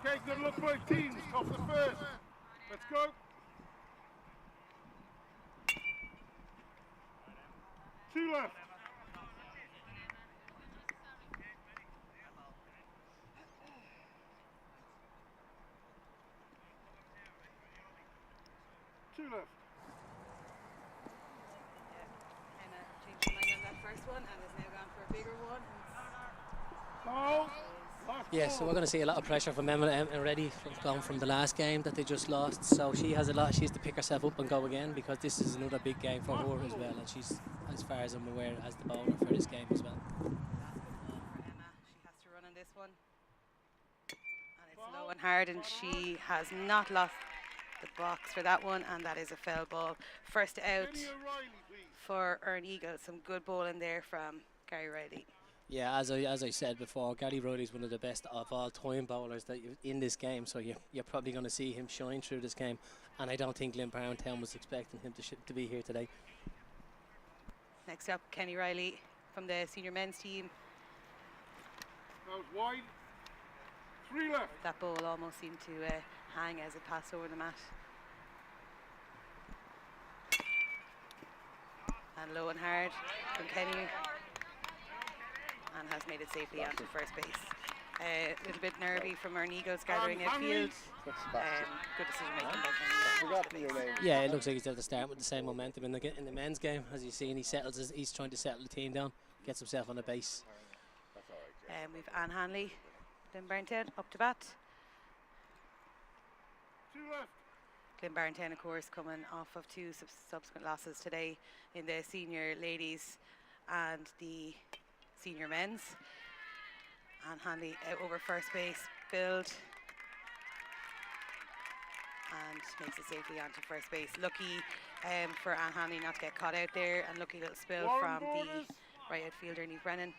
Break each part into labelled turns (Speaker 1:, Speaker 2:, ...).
Speaker 1: Okay, good luck both teams. Off the first. Let's go. 2 left. Two left.
Speaker 2: Emma changed her mind on that first one and has now gone for a bigger one.
Speaker 1: Oh.
Speaker 3: Yeah, so we're going to see a lot of pressure from Emma already, gone from the last game that they just lost. So she has a lot. She has to pick herself up and go again, because this is another big game for her as well, and she's, as far as I'm aware, as the bowler for this game as well.
Speaker 2: That's a good ball for Emma. She has to run on this one, and it's low and hard, and she has not lost the box for that one, and that is a foul ball. First out for Erne Eagles. Some good bowling there from Gary Riley.
Speaker 3: Yeah, as I said before, Gary Riley's one of the best of all time bowlers that in this game, so you're probably going to see him shine through this game, and I don't think Glynnbarntown was expecting him to be here today.
Speaker 2: Next up, Kenny Riley from the senior men's team.
Speaker 1: That was wide. 3 left.
Speaker 2: That ball almost seemed to hang as it passed over the mat. And low and hard from Kenny. And has made it safely onto first base. A little bit nervy from Erne Eagles gathering outfield. Good decision making.
Speaker 3: Yeah, it looks like he's at the start with the same momentum in the men's game. As you see, and he's trying to settle the team down, gets himself on the base.
Speaker 2: We've Anne Hanley, Glynnbarntown, up to bat.
Speaker 1: 2 left.
Speaker 2: Glynnbarntown, of course, coming off of 2 subsequent losses today in the senior ladies and the senior men's. And Hanley out over first base, build, and makes it safely onto first base. Lucky for Anne Hanley not to get caught out there, and lucky little spill from the right outfielder Niamh Brennan.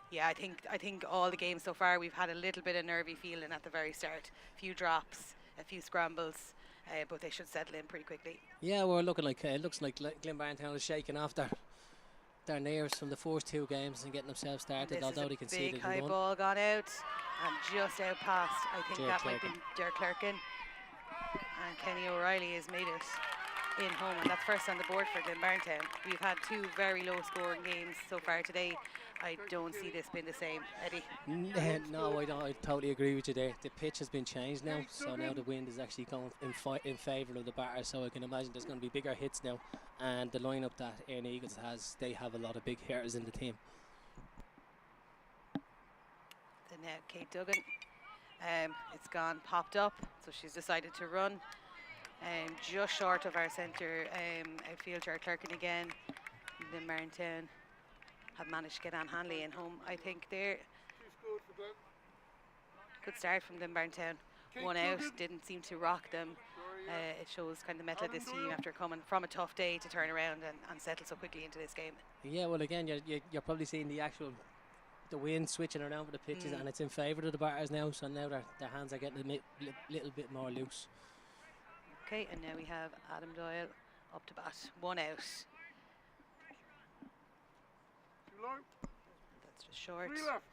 Speaker 2: Yeah, I think all the games so far we've had a little bit of nervy feeling at the very start. A few drops, a few scrambles, but they should settle in pretty quickly.
Speaker 3: Yeah, we're looking like it looks like Glynnbarntown is shaking off their nerves from the first 2 games and getting themselves started. Although they can see
Speaker 2: big high ball gone out and just out past. I think
Speaker 3: Ger
Speaker 2: that
Speaker 3: Clerkin.
Speaker 2: might be Ger Clerkin. And Kenny O'Reilly has made it in home, and that's first on the board for Glynnbarntown. We've had 2 very low scoring games so far today. I don't see this being the same, Eddie.
Speaker 3: No, I don't. I totally agree with you there. The pitch has been changed now, so now the wind is actually going in favour of the batter. So I can imagine there's going to be bigger hits now, and the lineup that Erne Eagles has, they have a lot of big hitters in the team.
Speaker 2: Then now Kate Duggan, it's gone popped up, so she's decided to run. Just short of our centre outfielder Clerkin again. Glynnbarntown have managed to get Anne Hanley in home. I think they're good start from Glynnbarntown. 1 out, didn't seem to rock them. It shows kind of the mettle of this team after coming from a tough day to turn around and settle so quickly into this game.
Speaker 3: Yeah, well, again, you're probably seeing the wind switching around with the pitches, and it's in favour of the batters now. So now their hands are getting a little bit more loose.
Speaker 2: Okay, and now we have Adam Doyle up to bat. 1 out. That's just short.
Speaker 1: 3 left.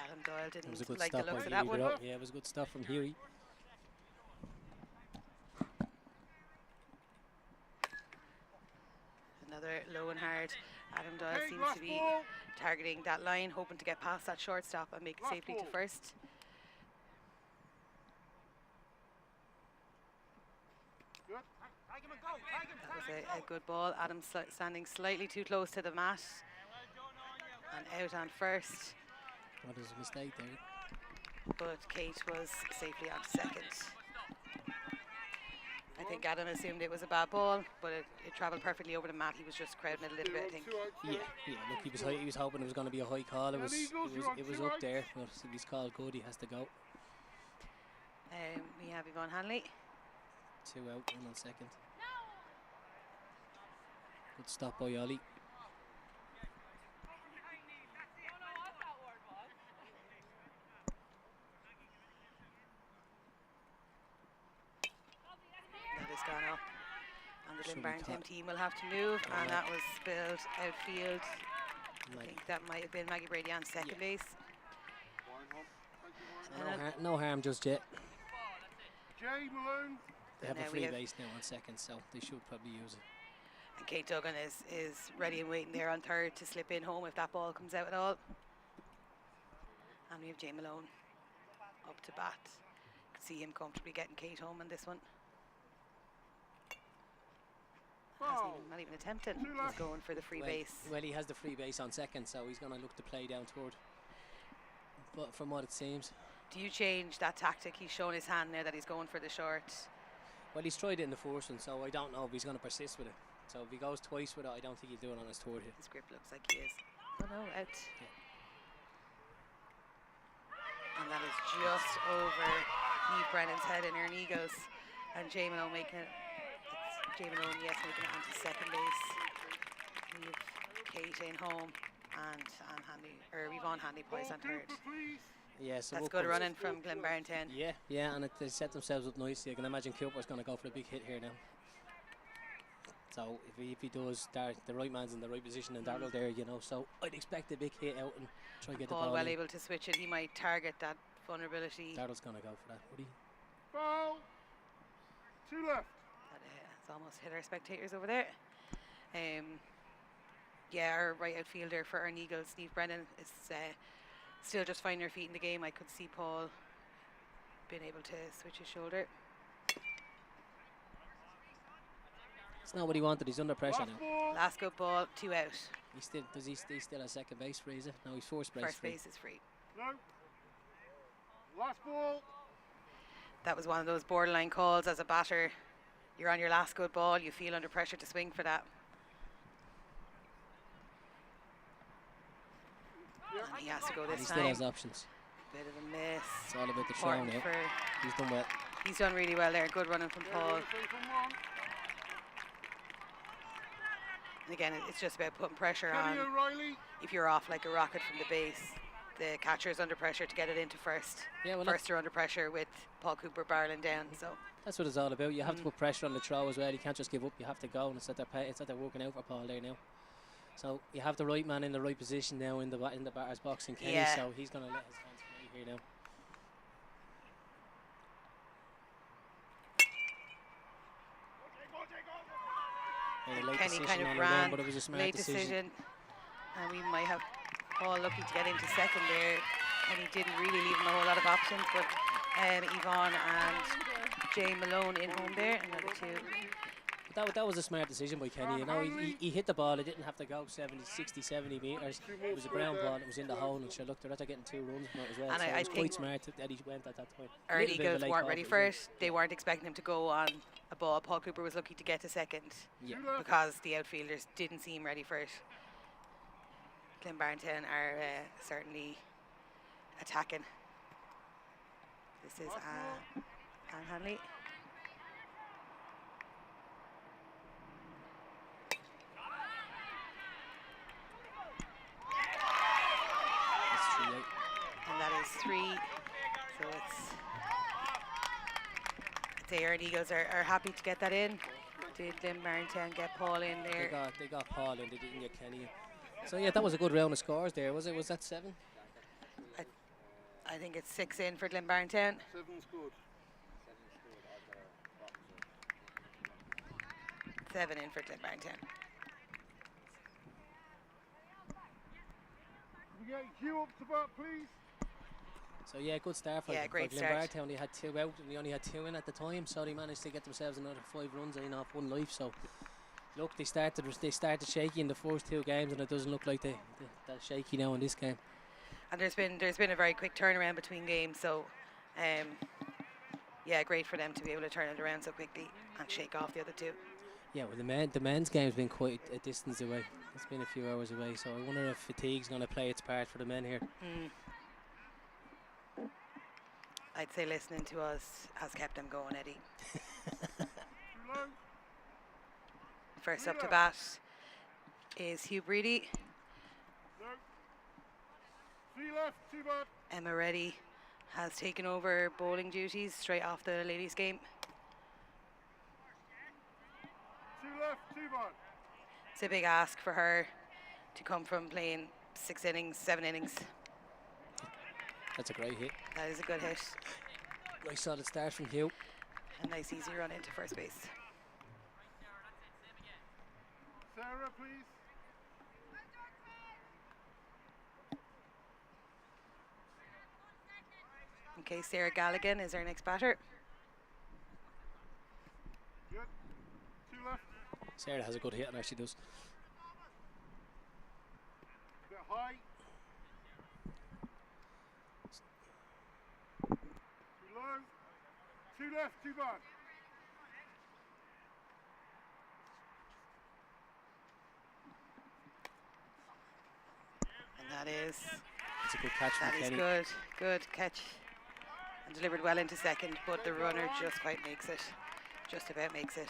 Speaker 2: Adam Doyle didn't
Speaker 3: Good
Speaker 2: like the
Speaker 3: stop
Speaker 2: looks
Speaker 3: by
Speaker 2: of that
Speaker 3: Hughie.
Speaker 2: one.
Speaker 3: Yeah, it was good stuff from Hughie.
Speaker 2: Another low and hard. Adam Doyle seems to be targeting that line, hoping to get past that shortstop and make it safely to first. That was a good ball. Adam standing slightly too close to the mat and out on first.
Speaker 3: What is a mistake there?
Speaker 2: But Kate was safely on second. I think Adam assumed it was a bad ball, but it travelled perfectly over the mat. He was just crowding it a little bit, I think.
Speaker 3: Yeah. Look, he was hoping it was going to be a high call. It was up there, but if he's called good, he has to go.
Speaker 2: We have Yvonne Hanley.
Speaker 3: 2 out, 1 on second. Good stop by Ollie.
Speaker 2: That has gone up on the Glynnbarntown Tim team will have to move, and that was spilled outfield. I think that might have been Maggie Brady on second base.
Speaker 3: No harm just yet.
Speaker 1: Jay Malone.
Speaker 3: They have a free base now on second, so they should probably use it.
Speaker 2: And Kate Duggan is ready and waiting there on third to slip in home if that ball comes out at all. And we have Jay Malone up to bat. You can see him comfortably getting Kate home in this one. Not even attempting. He's going for the free base.
Speaker 3: Well, he has the free base on second, so he's going to look to play down toward. But from what it seems.
Speaker 2: Do you change that tactic? He's shown his hand there that he's going for the short.
Speaker 3: Well, he's tried it in the first one, so I don't know if he's going to persist with it. So if he goes twice with it, I don't think he'll do it on his third hit.
Speaker 2: His grip looks like he is. Oh no, out.
Speaker 3: Yeah.
Speaker 2: And that is just over Niamh Brennan's head in Erne Eagles. And Jay Malone making it. Jay Malone, yes, making it onto second base. We have Kate in home and Yvonne Hanley Poise on third.
Speaker 3: Yeah, so
Speaker 2: that's good running from Glynnbarntown.
Speaker 3: Yeah, and they set themselves up nicely. I can imagine Cooper's going to go for a big hit here now. So if he does, the right man's in the right position and Darryl there, you know. So I'd expect a big hit out and try to get the ball.
Speaker 2: Well able to switch it. He might target that vulnerability.
Speaker 3: Darryl's going to go for that, would he?
Speaker 1: Foul. 2 left.
Speaker 2: It's almost hit our spectators over there. Yeah, our right outfielder for Erne Eagles, Niamh Brennan, is still just finding her feet in the game. I could see Paul being able to switch his shoulder.
Speaker 3: It's not what he wanted. He's under pressure now.
Speaker 2: Last good ball, 2 out.
Speaker 3: He still has second base free, is it? No, he's first base free.
Speaker 2: First base is free.
Speaker 1: No. Last ball.
Speaker 2: That was one of those borderline calls as a batter. You're on your last good ball. You feel under pressure to swing for that. And he has to go this time.
Speaker 3: He still has options.
Speaker 2: Bit of a miss.
Speaker 3: It's all about the throw now. He's done well.
Speaker 2: He's done really well there. Good running from Paul. And again, it's just about putting pressure on. If you're off like a rocket from the base, the catcher is under pressure to get it into first. Yeah, well, first are under pressure with Paul Cooper barreling down. So
Speaker 3: that's what it's all about. You have to put pressure on the throw as well. You can't just give up. You have to go, and it's that they're working out for Paul there now. So you have the right man in the right position now in the batter's box in Kenny. So he's going to let his hands fly here now.
Speaker 2: Kenny kind of ran, but it was a smart decision. And we might have Paul lucky to get into second there. Kenny didn't really leave him a whole lot of options, but Yvonne and Jay Malone in home there, another 2.
Speaker 3: That was a smart decision by Kenny. You know, he hit the ball. It didn't have to go 60, 70 metres. It was a ground ball. It was in the hole, and sure, look, they're getting 2 runs from it as well. And so I was quite smart that he went at that point.
Speaker 2: Erne Eagles weren't ready for it. They weren't expecting him to go on a ball. Paul Cooper was lucky to get to second because the outfielders didn't seem ready for it. Glynnbarntown are certainly attacking. This is Anne Hanley. And that is 3. So the Erne Eagles are happy to get that in. Did Glynnbarntown get Paul in there?
Speaker 3: They got Paul in. They didn't get Kenny in. So yeah, that was a good round of scores there. Was that 7?
Speaker 2: I think it's 6 in for Glynnbarntown.
Speaker 1: 7's good.
Speaker 2: 7 in for Glynnbarntown.
Speaker 1: We get Hugh up to bat, please.
Speaker 3: So yeah, good start for Glynnbarntown. They had 2 out, and they only had 2 in at the time, so they managed to get themselves another 5 runs in off 1 life. So look, they started shaky in the first 2 games, and it doesn't look like they're shaky now in this game.
Speaker 2: And there's been a very quick turnaround between games, so yeah, great for them to be able to turn it around so quickly and shake off the other 2. Yeah,
Speaker 3: well, the men's game's been quite a distance away. It's been a few hours away, so I wonder if fatigue's going to play its part for the men here.
Speaker 2: I'd say listening to us has kept them going, Eddie. First up to bat is Hugh Breedy.
Speaker 1: 3 left, 2 bat.
Speaker 2: Emma Reddy has taken over bowling duties straight off the ladies' game.
Speaker 1: 2 left. left, 2 ball.
Speaker 2: It's a big ask for her to come from playing 6 innings, 7 innings.
Speaker 3: That's a great hit.
Speaker 2: That is a good hit.
Speaker 3: Nice solid start from Hugh.
Speaker 2: A nice easy run into first base.
Speaker 1: Sarah, please.
Speaker 2: Okay, Sarah Galligan is our next batter.
Speaker 1: Good. 2 left.
Speaker 3: Sarah has a good hit on her, she does.
Speaker 1: Bit high. 2 low. 2 left, 2 ball.
Speaker 2: And that is,
Speaker 3: It's a good catch from
Speaker 2: that is
Speaker 3: Kenny.
Speaker 2: good. Good catch. And delivered well into second, but the runner just quite makes it. Just about makes it.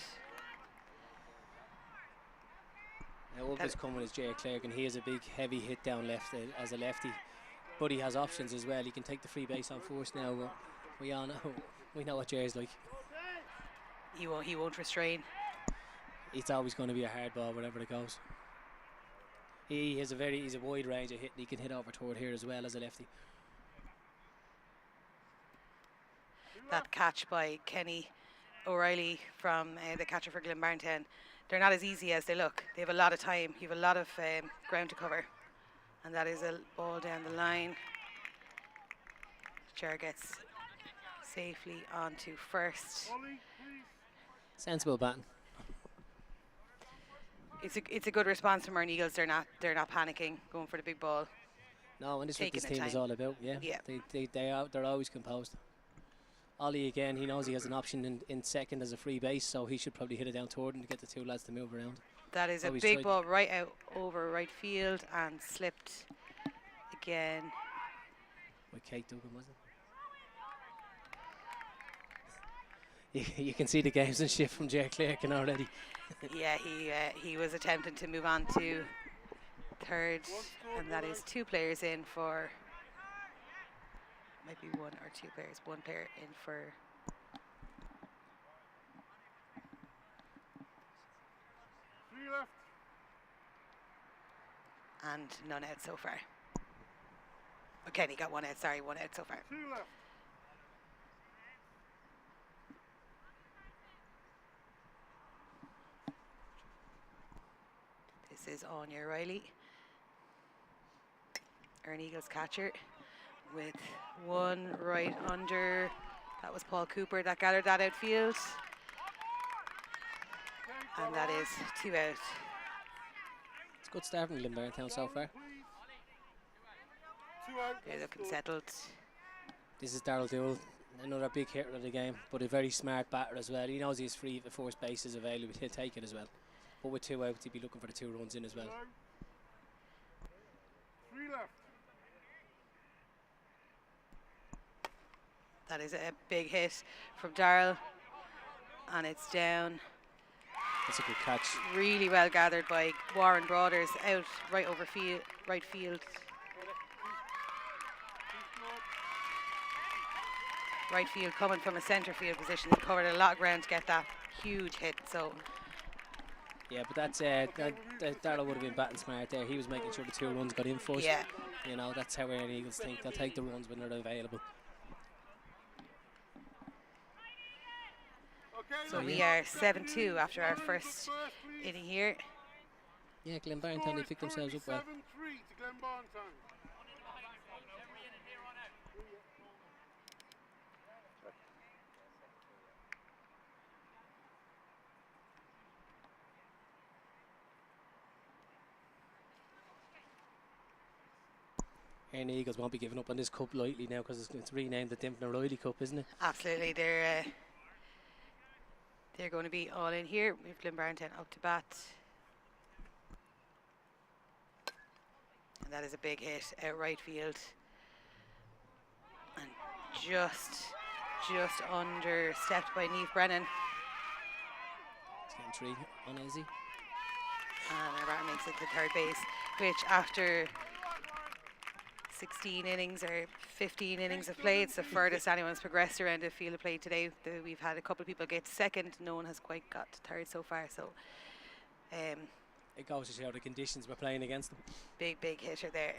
Speaker 3: Now up is coming is Jay Clerk, and he has a big heavy hit down left as a lefty. But he has options as well. He can take the free base on force now. We all know, we know what Jay's like.
Speaker 2: He won't restrain.
Speaker 3: It's always going to be a hard ball wherever it goes. He's a wide range of hit, and he can hit over toward here as well as a lefty.
Speaker 2: That catch by Kenny O'Reilly from the catcher for Glynnbarntown. They're not as easy as they look. They have a lot of time. You have a lot of ground to cover. And that is a ball down the line. Cher gets safely onto first.
Speaker 1: Ollie, please.
Speaker 3: Sensible batting.
Speaker 2: It's a good response from Erne Eagles. They're not panicking, going for the big ball.
Speaker 3: No, and this is what
Speaker 2: Taking
Speaker 3: this
Speaker 2: their
Speaker 3: team is
Speaker 2: time.
Speaker 3: all about. Yeah,
Speaker 2: Yeah.
Speaker 3: they're always composed. Ollie again, he knows he has an option in second as a free base, so he should probably hit it down toward him to get the 2 lads to move around.
Speaker 2: That is a
Speaker 3: Always
Speaker 2: big
Speaker 3: tried-
Speaker 2: ball right out over right field and slipped again.
Speaker 3: With Kate Duggan, wasn't it? You can see the games and shift from Jay Clerk already.
Speaker 2: Yeah, he was attempting to move on to third, and that is 2 players in for, maybe 1 or 2 players, 1 player in for
Speaker 1: Three left.
Speaker 2: and none out so far. Okay, he got 1 out, sorry, 1 out so far.
Speaker 1: 2 left.
Speaker 2: This is Anya Riley, Erne Eagles catcher, with 1 right under. That was Paul Cooper that gathered that outfield. And that is 2 out.
Speaker 3: It's a good start from Glynnbarntown so far.
Speaker 1: 2 out.
Speaker 2: They're looking settled.
Speaker 3: This is Darryl Dewell, another big hitter of the game, but a very smart batter as well. He knows he's free if force base is available, he'll take it as well. But with 2 outs, he'd be looking for the 2 runs in as well.
Speaker 1: 3 left.
Speaker 2: That is a big hit from Darryl, and it's down.
Speaker 3: That's a good catch.
Speaker 2: Really well gathered by Warren Broaders out right over field, right field. Right field coming from a centre field position. He covered a lot of ground to get that huge hit. So
Speaker 3: Yeah, but that's Darryl would have been batting smart there. He was making sure the 2 runs got in first.
Speaker 2: yeah,
Speaker 3: You know, that's how Erne Eagles think. They'll take the runs when they're available.
Speaker 1: Okay,
Speaker 2: so
Speaker 1: left.
Speaker 2: we are 7-2 after our first inning here.
Speaker 3: Yeah, Glynnbarntown, they picked themselves up well.
Speaker 1: 7-3 to Glynnbarntown.
Speaker 3: Erne Eagles won't be giving up on this cup lightly now because it's renamed the Dympna Cup, isn't it?
Speaker 2: Absolutely, they're going to be all in here. We've Glynnbarntown up to bat. And that is a big hit out right field. And just understepped by Niamh Brennan.
Speaker 3: He's getting 3 uneasy.
Speaker 2: And our batter makes it to third base, which after 16 innings or 15 innings of play, it's the furthest anyone's progressed around a field of play today. We've had a couple of people get to second. No one has quite got to third so far. So
Speaker 3: It goes to show the conditions we're playing against them.
Speaker 2: Big hitter there.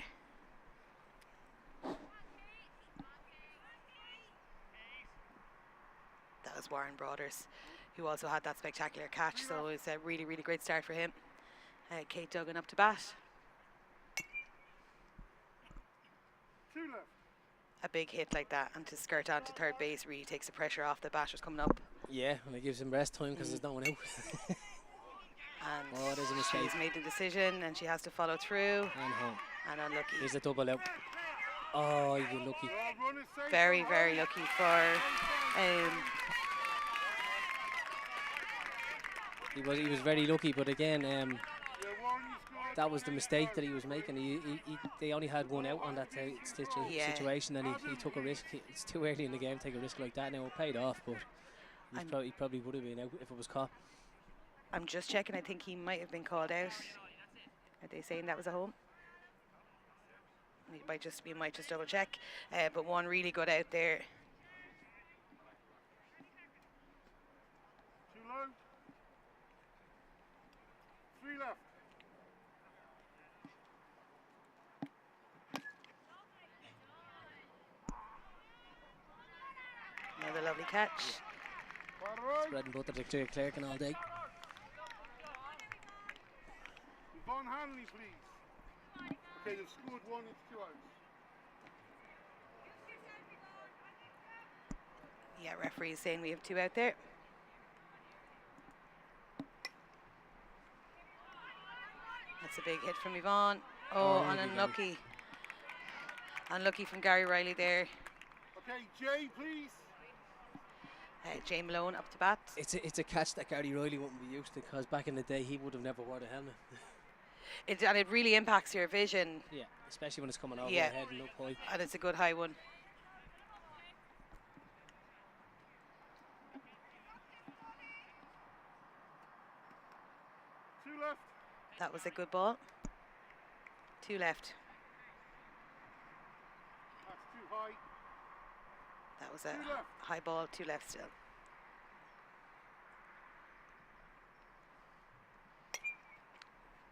Speaker 2: That was Warren Brothers, who also had that spectacular catch, so it's a really great start for him. Kate Duggan up to bat.
Speaker 1: 2 left.
Speaker 2: A big hit like that, and to skirt onto third base really takes the pressure off the batters coming up.
Speaker 3: Yeah, and it gives him rest time because there's no one out.
Speaker 2: And
Speaker 3: Oh, there's a mistake.
Speaker 2: she's made the decision, and she has to follow through.
Speaker 3: And home.
Speaker 2: And unlucky.
Speaker 3: Here's a double out. Oh, you're lucky.
Speaker 1: Run is safe.
Speaker 2: Very lucky for.
Speaker 3: He was very lucky, but again,
Speaker 1: Yeah, Warren, you scored.
Speaker 3: that was the mistake that he was making. They only had one out on that
Speaker 2: Yeah.
Speaker 3: situation, and he took a risk. It's too early in the game to take a risk like that. Now it paid off, but he probably would have been out if it was caught.
Speaker 2: I'm just checking. I think he might have been called out. Are they saying that was a home? We might just double check. But one really good out there.
Speaker 1: 2 low. 3 left.
Speaker 2: Another lovely catch.
Speaker 1: Quite right.
Speaker 3: Bread and butter to clear clerking all day.
Speaker 1: Yvonne Hanley, please. Okay, they've scored 1, it's 2 outs.
Speaker 2: Yeah, referee is saying we have 2 out there. That's a big hit from Yvonne. Oh, and unlucky. Unlucky from Gary Riley there.
Speaker 1: Okay, Jay, please.
Speaker 2: Jay Malone up to bat.
Speaker 3: It's a catch that Gary Riley wouldn't be used to, because back in the day he would have never worn a helmet.
Speaker 2: And it really impacts your vision,
Speaker 3: Yeah, especially when it's coming over
Speaker 2: Yeah.
Speaker 3: the head and up high.
Speaker 2: and it's a good high one.
Speaker 1: Two left.
Speaker 2: That was a good ball. 2 left.
Speaker 1: That's too high.
Speaker 2: That was a
Speaker 1: 2 left.
Speaker 2: high ball. 2 left still.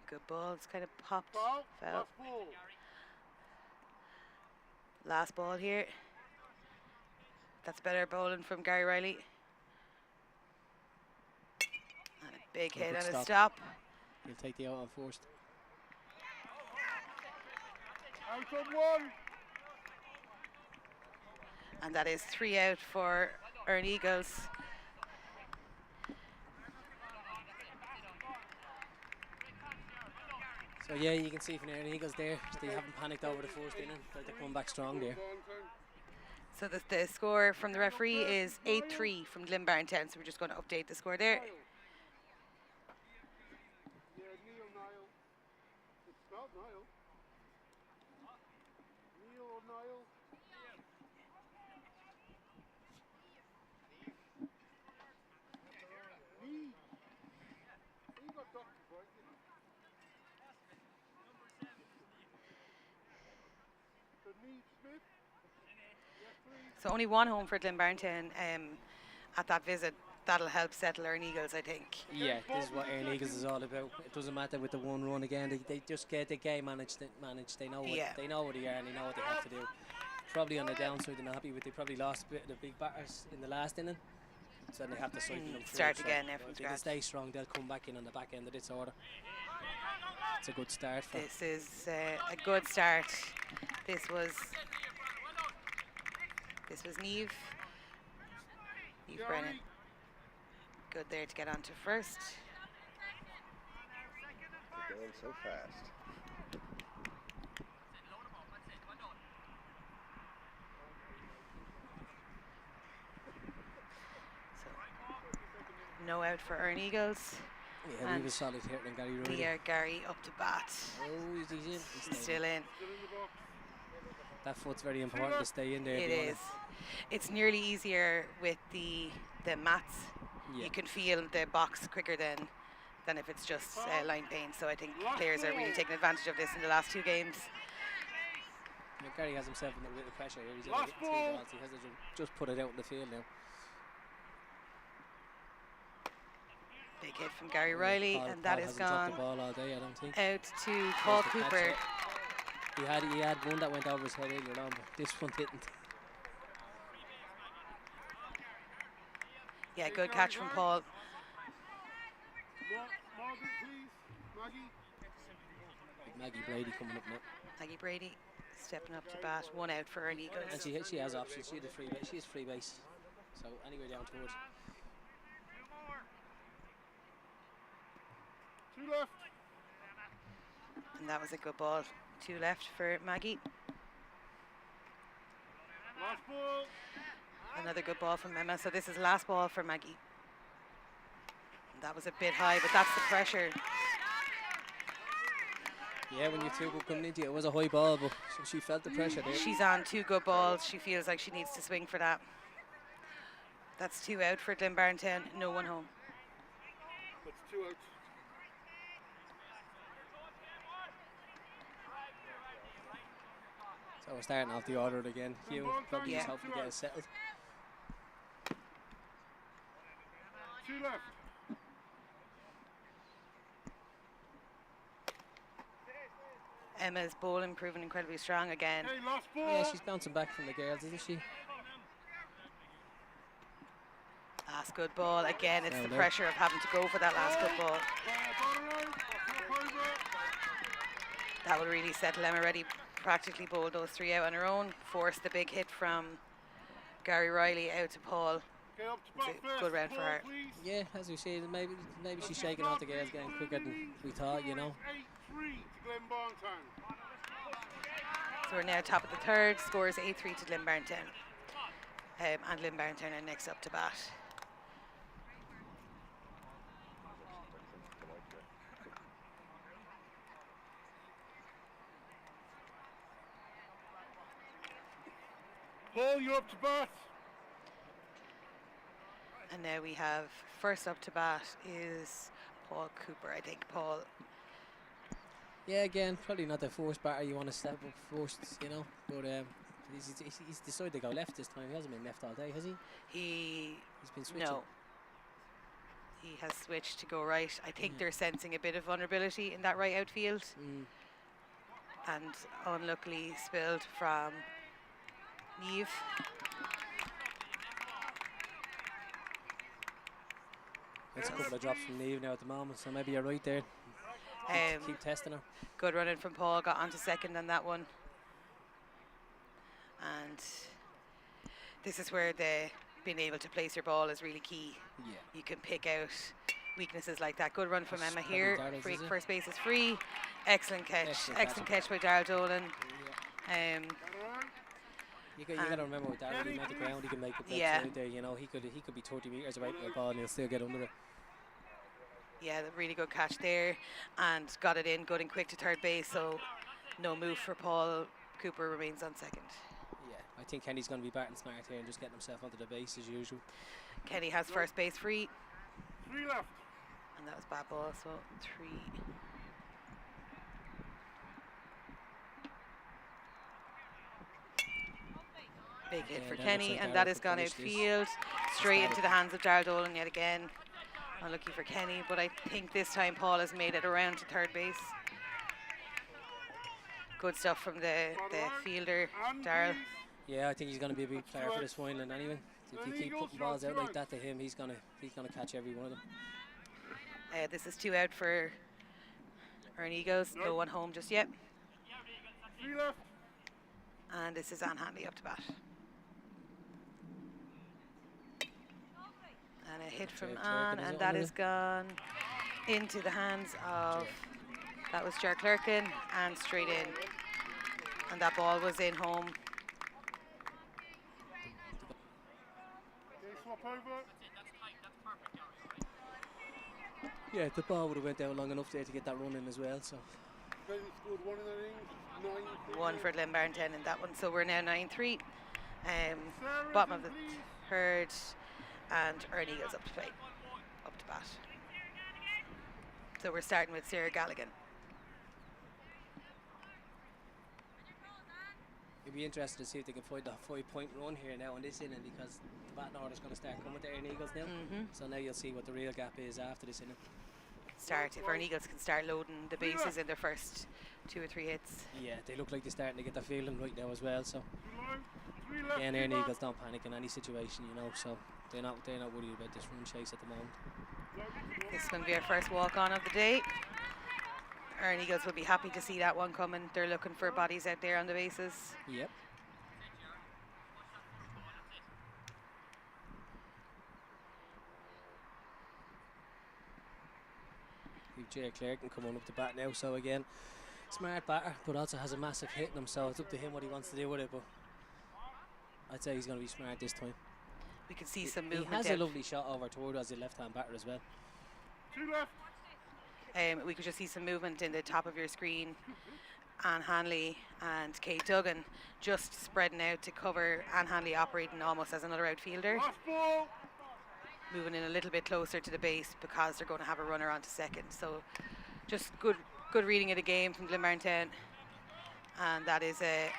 Speaker 2: Good ball. It's kind of popped.
Speaker 1: Foul.
Speaker 2: Foul.
Speaker 1: Last ball.
Speaker 2: Last ball here. That's better bowling from Gary Riley. And a big
Speaker 3: A
Speaker 2: hit
Speaker 3: good
Speaker 2: and a
Speaker 3: stop.
Speaker 2: stop.
Speaker 3: He'll take the out on first.
Speaker 1: Out on 1.
Speaker 2: And that is 3 out for Erne Eagles.
Speaker 3: So yeah, you can see from the Erne Eagles there, they haven't panicked over the first inning. They're coming back strong there.
Speaker 2: So the score from the referee is 8-3 from Glynnbarntown. So we're just going to update the score there.
Speaker 1: Yeah, Neil Niall. It's spelled Niall. Neil or Niall. Lee. He got doctored, right? So Lee Smith. Yes, please.
Speaker 2: So only 1 home for Glynnbarntown at that visit. That'll help settle Erne Eagles, I think.
Speaker 3: Yeah, this is what Erne Eagles is all about. It doesn't matter with the 1 run again. They just get the game managed. They know what
Speaker 2: Yeah.
Speaker 3: they know what they are, and they know what they have to do. Probably on the downside, they're not happy with. They probably lost a bit of the big batters in the last inning, so they have to cycle them through.
Speaker 2: Start
Speaker 3: So
Speaker 2: again now from
Speaker 3: if they can
Speaker 2: scratch.
Speaker 3: stay strong, they'll come back in on the back end of this order. It's a good start for.
Speaker 2: This is a good start. This was Niamh Brennan. Good there to get on to first.
Speaker 4: They're going so fast.
Speaker 2: So no out for Erne Eagles.
Speaker 3: Yeah, we
Speaker 2: And
Speaker 3: was solid here than Gary Riley.
Speaker 2: Leah Gary up to bat.
Speaker 3: Oh, he's in. He's
Speaker 2: He's still in.
Speaker 1: Still in the box.
Speaker 3: That foot's very important to stay in there.
Speaker 2: It
Speaker 3: if you wanna-
Speaker 2: is. It's nearly easier with the mats.
Speaker 3: Yeah.
Speaker 2: You can feel the box quicker than if it's just line paint. So I think players are really taking advantage of this in the last 2 games.
Speaker 3: Yeah, Gary has himself under a bit of pressure here. He's
Speaker 1: Last
Speaker 3: only getting 2
Speaker 1: ball.
Speaker 3: balls. He has to just put it out in the field now.
Speaker 2: Big hit from Gary Riley,
Speaker 3: Paul,
Speaker 2: and that is
Speaker 3: hasn't dropped
Speaker 2: gone
Speaker 3: the ball all day, I don't think.
Speaker 2: out to Paul
Speaker 3: There's the catch
Speaker 2: Cooper.
Speaker 3: there. He had one that went over his head earlier on, but this one didn't.
Speaker 2: Yeah, good catch from Paul.
Speaker 1: Margaret, please. Maggie.
Speaker 3: Maggie Brady coming up now.
Speaker 2: Maggie Brady stepping up to bat. One out for Erne Eagles.
Speaker 3: And she has options. She has free base. So anywhere down towards.
Speaker 1: 2 left.
Speaker 2: And that was a good ball. 2 left for Maggie.
Speaker 1: Last ball.
Speaker 2: Another good ball from Emma. So this is last ball for Maggie. And that was a bit high, but that's the pressure.
Speaker 3: Yeah, when you two were coming into it, it was a high ball, but she felt the pressure there.
Speaker 2: She's on 2 good balls. She feels like she needs to swing for that. That's 2 out for Glynnbarntown. No one home.
Speaker 1: That's 2 out.
Speaker 3: So we're starting off the order again. Hugh probably just hoping to get it settled.
Speaker 1: 2 left.
Speaker 2: Emma's bowling proving incredibly strong again.
Speaker 1: Hey, last ball.
Speaker 3: Yeah, she's bouncing back from the girls, isn't she?
Speaker 2: Last good ball. Again, it's
Speaker 3: Down
Speaker 2: the
Speaker 3: there.
Speaker 2: pressure of having to go for that last good ball. That will really settle Emma. Ready practically bowled those 3 out on her own. Forced the big hit from Gary Riley out to Paul.
Speaker 1: Okay, up to
Speaker 2: It's
Speaker 1: bat
Speaker 2: a
Speaker 1: first.
Speaker 2: good round for
Speaker 1: Ball,
Speaker 2: her.
Speaker 1: please.
Speaker 3: Yeah, as we said, maybe she's shaking off the girls getting quicker than we thought, you know.
Speaker 1: 8-3 to Glynnbarntown.
Speaker 2: So we're now top of the third. Score is 8-3 to Glynnbarntown. And Glynnbarntown are next up to bat.
Speaker 1: Paul, you're up to bat.
Speaker 2: And now we have first up to bat is Paul Cooper. I think Paul.
Speaker 3: Yeah, again, probably not the first batter you want to step up first, you know. But he's decided to go left this time. He hasn't been left all day, has he? He's been switching.
Speaker 2: No. He has switched to go right. I think they're sensing a bit of vulnerability in that right outfield. And unluckily spilled from Neve.
Speaker 3: That's a couple of drops from Neve now at the moment, so maybe you're right there. Keep testing her.
Speaker 2: Good running from Paul, got onto second on that one. And this is where being able to place your ball is really key.
Speaker 3: Yeah.
Speaker 2: You can pick out weaknesses like that. Good run from
Speaker 3: That's
Speaker 2: Emma
Speaker 3: probably
Speaker 2: here.
Speaker 3: Darryl's,
Speaker 2: Free,
Speaker 3: is it?
Speaker 2: first base is free. Excellent catch. Excellent catch by Darryl Dolan.
Speaker 3: You got to remember with Darryl, he made the ground, he can make it
Speaker 2: Yeah.
Speaker 3: out there, you know. He could be 30 metres away from the ball and he'll still get under it.
Speaker 2: Yeah, the really good catch there, and got it in good and quick to third base, so no move for Paul. Cooper remains on second.
Speaker 3: Yeah, I think Kenny's going to be batting smart here and just getting himself onto the base as usual.
Speaker 2: Kenny has first base free,
Speaker 1: 3 left.
Speaker 2: and that was bad ball, so 3. Big hit
Speaker 3: Yeah,
Speaker 2: for
Speaker 3: that
Speaker 2: Kenny,
Speaker 3: looks like
Speaker 2: and
Speaker 3: Darryl
Speaker 2: that has
Speaker 3: could
Speaker 2: gone out
Speaker 3: finish this.
Speaker 2: field, straight
Speaker 3: Started.
Speaker 2: into the hands of Darryl Dolan yet again. Unlucky for Kenny, but I think this time Paul has made it around to third base. Good stuff from the fielder, Darryl.
Speaker 3: Yeah, I think he's going to be a big player for this final anyway. If you keep putting balls out like that to him, he's gonna catch every one of them.
Speaker 2: This is 2 out for Erne Eagles. No one home just yet.
Speaker 1: 3 left.
Speaker 2: And this is Anne Hanley up to bat. And a hit from Anne, and that is gone into the hands of, that was Ger Clerkin, and straight in. And that ball was in home.
Speaker 1: Okay, swap over.
Speaker 3: Yeah, the ball would have went down long enough there to get that run in as well. So
Speaker 1: Okay, we scored 1 in that innings. 9.
Speaker 2: 1 for Glynnbarntown in that one. So we're now 9-3. Bottom of the third, and Erne Eagles up to play, up to bat. So we're starting with Sarah Galligan.
Speaker 3: It'd be interesting to see if they can find that 5-point run here now on this inning, because the batting order's going to start coming to Erne Eagles now. So now you'll see what the real gap is after this inning.
Speaker 2: If Erne Eagles can start loading the bases in their first 2 or 3 hits.
Speaker 3: Yeah, they look like they're starting to get their feeling right now as well. So again, Erne Eagles don't panic in any situation, you know. So they're not worried about this run chase at the moment.
Speaker 2: This is going to be our first walk on of the day. Erne Eagles will be happy to see that one coming. They're looking for bodies out there on the bases.
Speaker 3: Yep. We've Jay Clark can come on up the bat now. So again, smart batter, but also has a massive hit in him. So it's up to him what he wants to do with it. But I'd say he's going to be smart this time.
Speaker 2: We can see some movement.
Speaker 3: He has a lovely shot over toward as a left-hand batter as well.
Speaker 1: 2 left.
Speaker 2: We could just see some movement in the top of your screen. Anne Hanley and Kate Duggan just spreading out to cover. Anne Hanley operating almost as another outfielder.
Speaker 1: Last ball.
Speaker 2: Moving in a little bit closer to the base because they're going to have a runner onto second. So just good reading of the game from Glynnbarntown. And that is a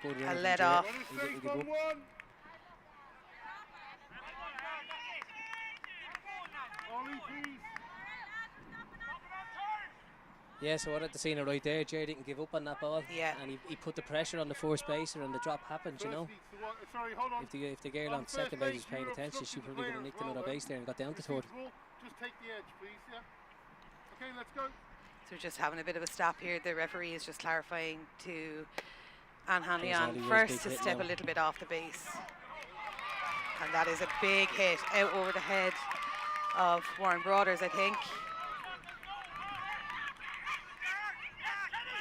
Speaker 3: good
Speaker 2: a
Speaker 3: run
Speaker 2: let
Speaker 3: from
Speaker 2: off.
Speaker 3: Jay. He didn't give up.
Speaker 1: Ollie, please.
Speaker 3: Yeah, so what at the scene right there, Jerry didn't give up on that ball.
Speaker 2: Yeah.
Speaker 3: And he put the pressure on the first baser and the drop happened, you know.
Speaker 1: Sorry, hold on.
Speaker 3: If the girl on second base was paying attention, she probably would have nicked another base there and got down to third.
Speaker 1: Just take the edge, please, yeah. Okay, let's go.
Speaker 2: So we're just having a bit of a stop here. The referee is just clarifying to Anne Hanley
Speaker 3: There's
Speaker 2: on
Speaker 3: Ollie
Speaker 2: first
Speaker 3: Ray's
Speaker 2: to
Speaker 3: big hit
Speaker 2: step
Speaker 3: now.
Speaker 2: a little bit off the base. And that is a big hit out over the head of Warren Broaders, I think.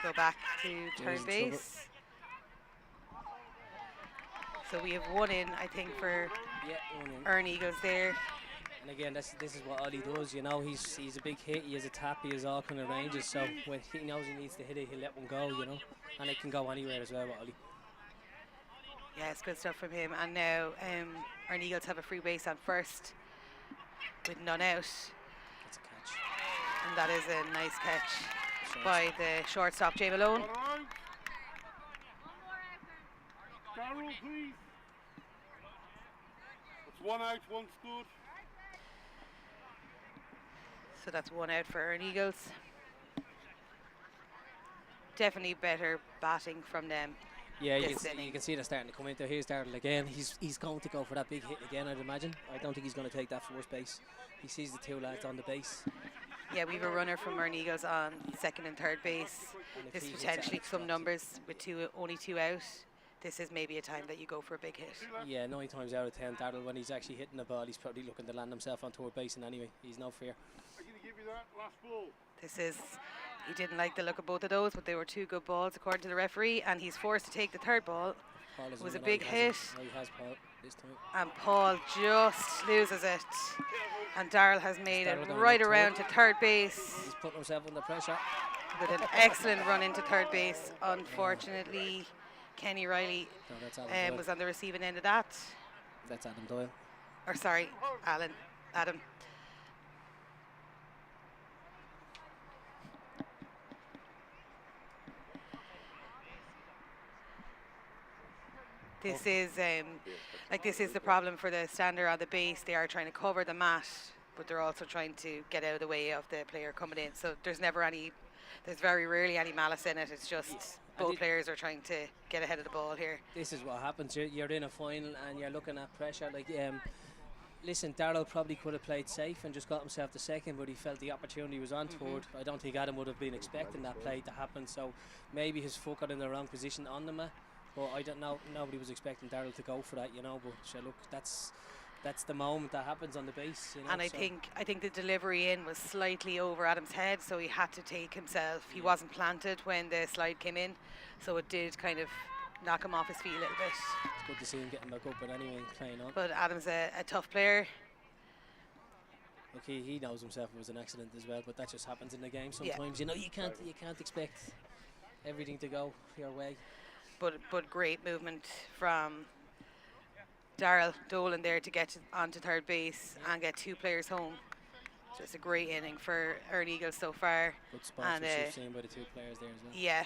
Speaker 2: Go back to third
Speaker 3: in
Speaker 2: base. So we have one in, I think, for
Speaker 3: Yeah, 1 in.
Speaker 2: Erne Eagles there.
Speaker 3: And again, this is what Ollie does, you know. He's a big hit, he has a tap, he has all kind of ranges. So when he knows he needs to hit it, he'll let one go, you know. And it can go anywhere as well with Ollie.
Speaker 2: Yeah, it's good stuff from him. And now Erne Eagles have a free base on first with none out.
Speaker 3: That's a catch.
Speaker 2: And that is a nice catch
Speaker 3: Short.
Speaker 2: by the shortstop, Jay Malone.
Speaker 1: All right. Darryl, please. It's 1 out, 1 stood.
Speaker 2: So that's 1 out for Erne Eagles. Definitely better batting from them.
Speaker 3: Yeah, you
Speaker 2: this
Speaker 3: can
Speaker 2: inning.
Speaker 3: see they're starting to come into. Here's Darrell again. He's going to go for that big hit again, I'd imagine. I don't think he's going to take that first base. He sees the 2 lads on the base.
Speaker 2: Yeah, we have a runner from Erne Eagles on second and third base.
Speaker 3: And if
Speaker 2: This
Speaker 3: he hits
Speaker 2: potentially
Speaker 3: it,
Speaker 2: some numbers with only two out. This is maybe a time that you go for a big hit.
Speaker 3: Yeah, 9 times out of 10, Darrell, when he's actually hitting the ball, he's probably looking to land himself on third base. And anyway, he's no fear.
Speaker 1: I'm going to give you that last ball.
Speaker 2: This is, he didn't like the look of both of those, but they were 2 good balls according to the referee, and he's forced to take the third ball.
Speaker 3: Paul is
Speaker 2: It was a
Speaker 3: running
Speaker 2: big
Speaker 3: out.
Speaker 2: hit,
Speaker 3: He has Paul this time.
Speaker 2: and Paul just loses it. And Darrell has made
Speaker 3: Darrell
Speaker 2: it
Speaker 3: going
Speaker 2: right
Speaker 3: up
Speaker 2: around
Speaker 3: third?
Speaker 2: to third base
Speaker 3: He's putting himself under pressure.
Speaker 2: with an excellent run into third base. Unfortunately, Kenny Riley
Speaker 3: No, that's Adam Doyle.
Speaker 2: was on the receiving end of that.
Speaker 3: That's Adam Doyle.
Speaker 2: Or sorry, Adam. This is this is the problem for the stander on the base. They are trying to cover the mat, but they're also trying to get out of the way of the player coming in. So there's very rarely any malice in it. It's just both players are trying to get ahead of the ball here.
Speaker 3: This is what happens. You're in a final and you're looking at pressure. Listen, Darrell probably could have played safe and just got himself to second, but he felt the opportunity was on third. I don't think Adam would have been expecting that play to happen. So maybe his foot got in the wrong position on the mat. But I don't know. Nobody was expecting Darrell to go for that, you know. But sure, look, that's the moment that happens on the base, you know.
Speaker 2: And I think the delivery in was slightly over Adam's head, so he had to take himself. He wasn't planted when the slide came in, so it did kind of knock him off his feet a little bit.
Speaker 3: It's good to see him getting back up, but anyway, playing on.
Speaker 2: But Adam's a tough player.
Speaker 3: Look, he knows himself it was an accident as well, but that just happens in the game sometimes. You know, you can't expect everything to go your way.
Speaker 2: But great movement from Darrell Dolan there to get onto third base and get 2 players home. So it's a great inning for Erne Eagles so far.
Speaker 3: Good sponsorship seen by the 2 players there as well.
Speaker 2: Yeah,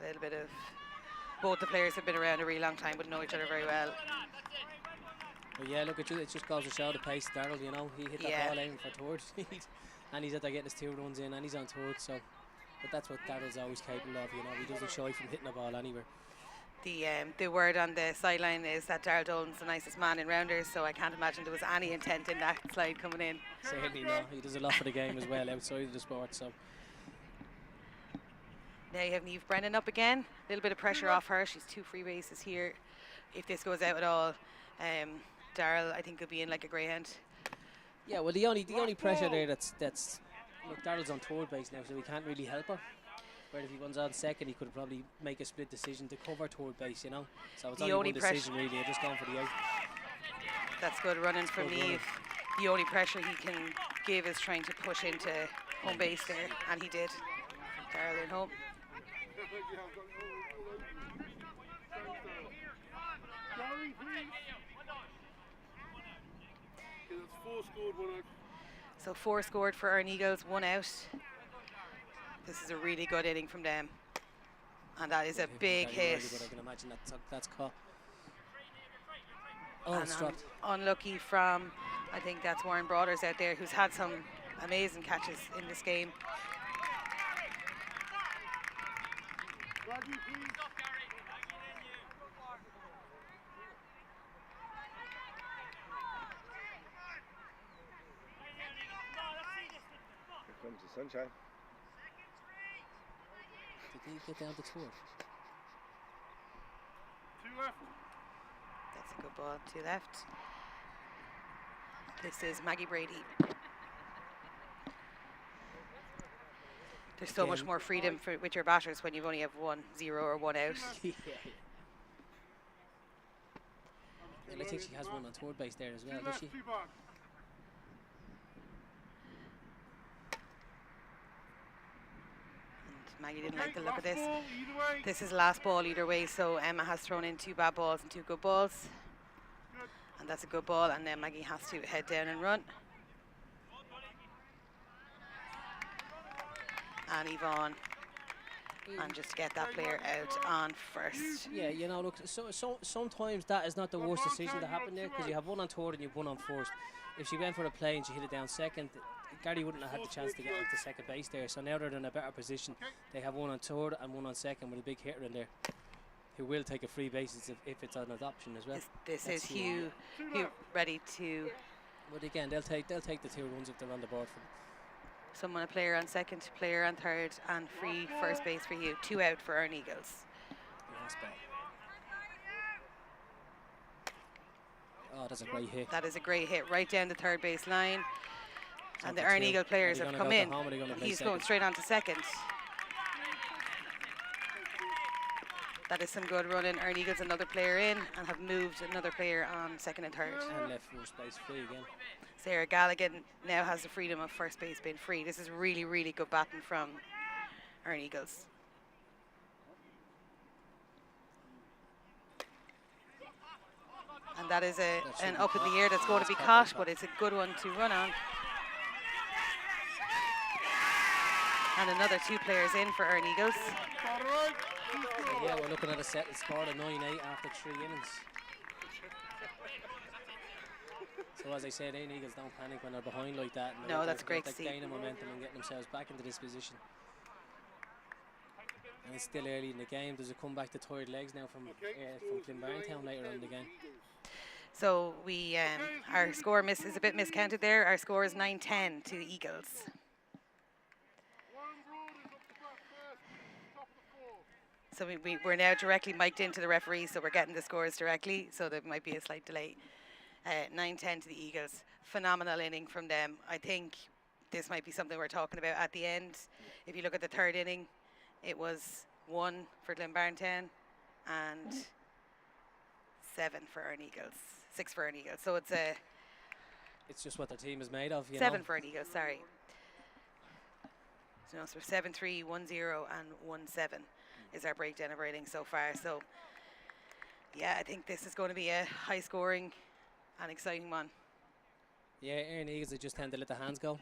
Speaker 2: a little bit of both the players have been around a really long time, but know each other very well.
Speaker 3: But yeah, look, it just goes to show the pace of Darrell, you know. He hit that ball aiming for third. And he's out there getting his 2 runs in, and he's on third, so. But that's what Darrell's always capable of, you know. He doesn't shy from hitting the ball anywhere.
Speaker 2: The word on the sideline is that Darrell Dolan's the nicest man in rounders, so I can't imagine there was any intent in that slide coming in.
Speaker 3: Certainly not. He does a lot for the game as well outside of the sport, so.
Speaker 2: Now you have Niamh Brennan up again. A little bit of pressure off her. She's 2 free bases here. If this goes out at all, Darrell, I think, could be in like a greyhound.
Speaker 3: Yeah, well, the only pressure there that's look, Darrell's on third base now, so we can't really help her. Where if he runs on second, he could probably make a split decision to cover third base, you know. So it's only one decision really. They're just going for the out.
Speaker 2: That's good running from Niamh. The only pressure he can give is trying to push into home base there, and he did. Darrell in home. So 4 scored for Erne Eagles, 1 out. This is a really good inning from them. And that is a big hit.
Speaker 3: But I can imagine that's caught. Oh, it's dropped.
Speaker 2: Unlucky from, I think that's Warren Broaders out there, who's had some amazing catches in this game.
Speaker 4: Here comes the sunshine.
Speaker 3: Did he get down the tour?
Speaker 1: 2 left.
Speaker 2: That's a good ball, 2 left. This is Maggie Brady. There's so much more freedom with your batters when you only have 1 0 or 1 out.
Speaker 3: Yeah. And I think she has one on third base there as well, does she?
Speaker 2: Maggie didn't like the look of this. This is last ball either way, so Emma has thrown in 2 bad balls and 2 good balls. And that's a good ball, and then Maggie has to head down and run. And Yvonne, and just get that player out on first.
Speaker 3: Yeah, you know, look, so sometimes that is not the worst decision to happen there, because you have 1 on third and you have 1 on first. If she went for a play and she hit it down second, Gary wouldn't have had the chance to get into second base there. So now they're in a better position. They have 1 on third and 1 on second with a big hitter in there, who will take a free basis if it's an adoption as well.
Speaker 2: This is Hugh ready to.
Speaker 3: But again, they'll take the 2 runs if they're on the board for them.
Speaker 2: Someone a player on second, player on third, and free first base for you. 2 out for Erne Eagles.
Speaker 3: Last ball. Oh, that's a great hit.
Speaker 2: That is a great hit right down the third base line. And the Erne Eagle players have come in. He's going straight on to second. That is some good running. Erne Eagles another player in and have moved another player on second and third.
Speaker 3: And left first base free again.
Speaker 2: Sarah Galligan now has the freedom of first base being free. This is really, really good batting from Erne Eagles. And that is an up in the air that's going to be caught, but it's a good one to run on. And another 2 players in for Erne Eagles.
Speaker 3: Yeah, we're looking at a settled score of 9-8 after 3 innings. So as I said, Erne Eagles don't panic when they're behind like that.
Speaker 2: No, that's great to see.
Speaker 3: They're gaining momentum and getting themselves back into this position. And it's still early in the game. There's a comeback to third legs now from Glynnbarntown later on in the game.
Speaker 2: So we our score is a bit miscounted there. Our score is 9-10 to Eagles. So we're now directly mic'd into the referee, so we're getting the scores directly, so there might be a slight delay. 9-10 to the Eagles. Phenomenal inning from them. I think this might be something we're talking about at the end. If you look at the third inning, it was 1 for Glynnbarntown and 7 for Erne Eagles. 6 for Erne Eagles. So
Speaker 3: it's just what their team is made of, you
Speaker 2: 7
Speaker 3: know.
Speaker 2: for Erne Eagles, sorry. So 7-3, 1-0 and 1-7 is our breakdown of rating so far. So yeah, I think this is going to be a high scoring and exciting one.
Speaker 3: Yeah, Erne Eagles, they just tend to let the hands go.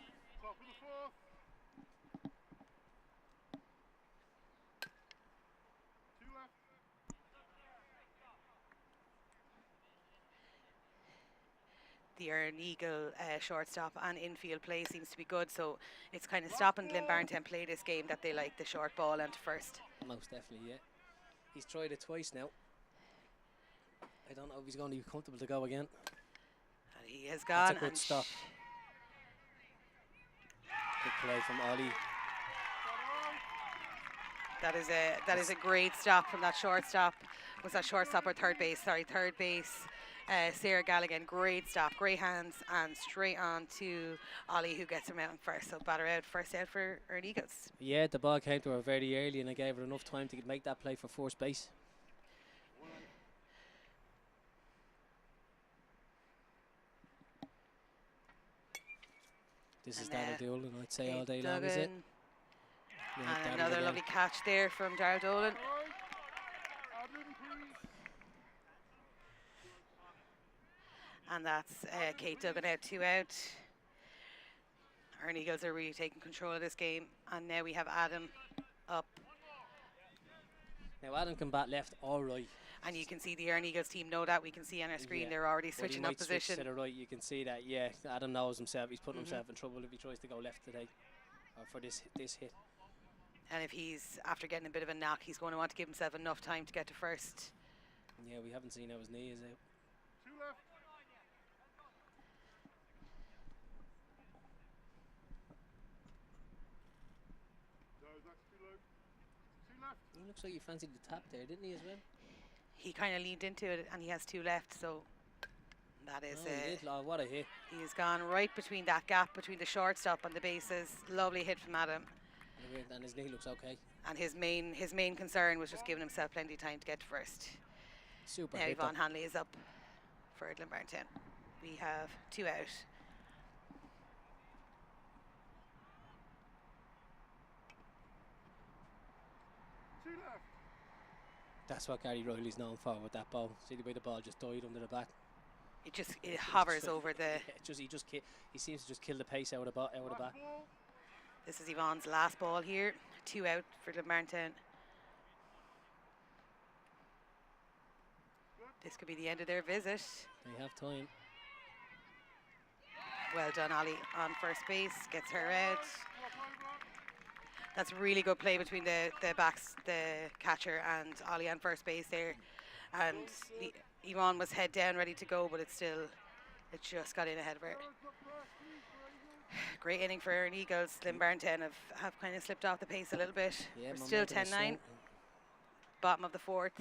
Speaker 2: the Erne Eagle shortstop and infield play seems to be good, so it's kind of stopping Glynnbarntown play this game that they like the short ball and first.
Speaker 3: Most definitely, yeah. He's tried it twice now. I don't know if he's going to be comfortable to go again.
Speaker 2: And he has gone.
Speaker 3: That's a good stop. Good play from Ollie.
Speaker 2: That is a great stop from that shortstop. Was that shortstop or third base? Sorry, third base. Sarah Galligan, great stop, great hands, and straight on to Ollie, who gets him out first. So batter out, first out for Erne Eagles.
Speaker 3: Yeah, the ball came to her very early, and I gave her enough time to make that play for first base. This is Darrell Dolan, I'd say, all day long, is it? Yeah,
Speaker 2: and another lovely catch there from Darrell Dolan. And that's Kate Duggan out, 2 out. Erne Eagles are really taking control of this game. And now we have Adam up.
Speaker 3: Now Adam can bat left or right.
Speaker 2: And you can see the Erne Eagles team know that. We can see on our screen they're already switching up position.
Speaker 3: Switch to the right, you can see that, yeah. Adam knows himself. He's putting himself in trouble if he tries to go left today. Or for this hit.
Speaker 2: And if he's, after getting a bit of a knock, he's going to want to give himself enough time to get to first.
Speaker 3: Yeah, we haven't seen how his knee is out.
Speaker 1: 2 left. No, that's too low. 2 left.
Speaker 3: He looks like he fancied the tap there, didn't he, as well?
Speaker 2: He kind of leaned into it, and he has 2 left, so that is
Speaker 3: what a hit.
Speaker 2: He's gone right between that gap between the shortstop and the bases. Lovely hit from Adam.
Speaker 3: And his knee looks okay.
Speaker 2: And his main concern was just giving himself plenty of time to get to first.
Speaker 3: Super
Speaker 2: now
Speaker 3: hit.
Speaker 2: Yvonne Hanley is up for Glynnbarntown. We have 2 out.
Speaker 3: That's what Gary Riley's known for with that ball. See the way the ball just died under the bat.
Speaker 2: It hovers over the.
Speaker 3: He seems to just kill the pace out of the bat.
Speaker 2: This is Yvonne's last ball here. 2 out for Glynnbarntown. This could be the end of their visit.
Speaker 3: They have time.
Speaker 2: Well done, Ollie on first base. Gets her out. That's really good play between the catcher and Ollie on first base there. And Yvonne was head down, ready to go, but it just got in ahead of her. Great inning for Erne Eagles. Glynnbarntown have kind of slipped off the pace a little bit.
Speaker 3: Yeah,
Speaker 2: we're still 10-9. Bottom of the 4th.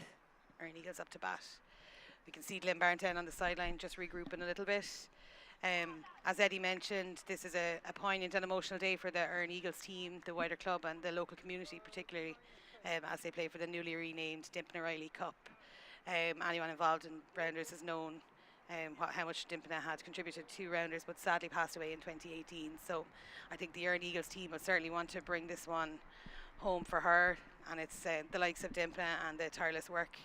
Speaker 2: Erne Eagles up to bat. We can see Glynnbarntown on the sideline just regrouping a little bit. As Eddie mentioned, this is a poignant and emotional day for the Erne Eagles team, the wider club and the local community particularly, as they play for the newly renamed Dympna Cup. Anyone involved in Rounders has known how much Dympna had contributed to Rounders, but sadly passed away in 2018. So I think the Erne Eagles team will certainly want to bring this one home for her, and it's the likes of Dympna and the tireless work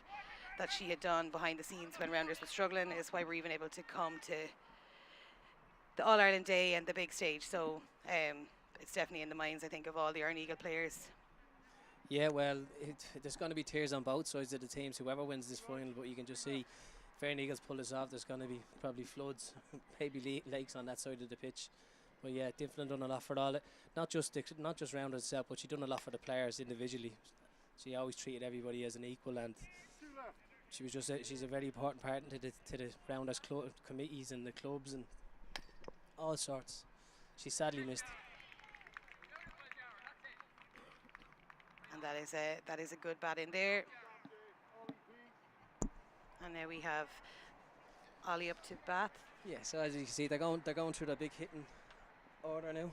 Speaker 2: that she had done behind the scenes when Rounders was struggling is why we're even able to come to the All-Ireland Day and the big stage. So it's definitely in the minds, I think, of all the Erne Eagle players.
Speaker 3: Yeah, well, there's going to be tears on both sides of the teams, whoever wins this final, but you can just see if Erne Eagles pull this off, there's going to be probably floods, maybe lakes on that side of the pitch. But yeah, Dympna done a lot for all it. Not just Rounders itself, but she done a lot for the players individually. She always treated everybody as an equal, and she was she's a very important part to the Rounders committees and the clubs and all sorts. She's sadly missed.
Speaker 2: And that is a good bat in there. And now we have Ollie up to bat.
Speaker 3: Yeah, so as you can see, they're going through the big hitting order now.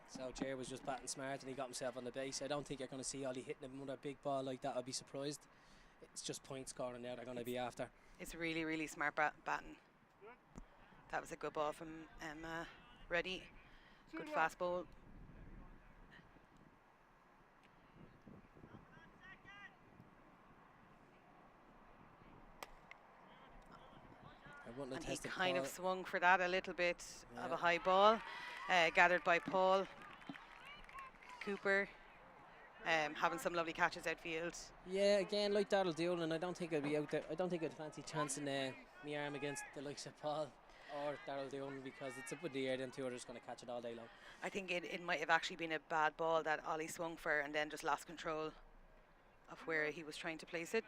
Speaker 3: So Jer was just batting smart and he got himself on the base. I don't think you're going to see Ollie hitting another big ball like that. I'd be surprised. It's just point scoring now they're going to be after.
Speaker 2: It's really, really smart batting. That was a good ball from Emma Reddy. Good fast ball. And he kind of swung for that a little bit of a high ball, gathered by Paul Cooper, having some lovely catches outfield.
Speaker 3: Yeah, again, like Darrell Dolan, I don't think I'd be out there. I don't think I'd fancy chancing me arm against the likes of Paul. or Daryl Dillon, because it's up in the air, then two are just going to catch it all day long.
Speaker 2: I think it might have actually been a bad ball that Ollie swung for and then just lost control of where he was trying to place it.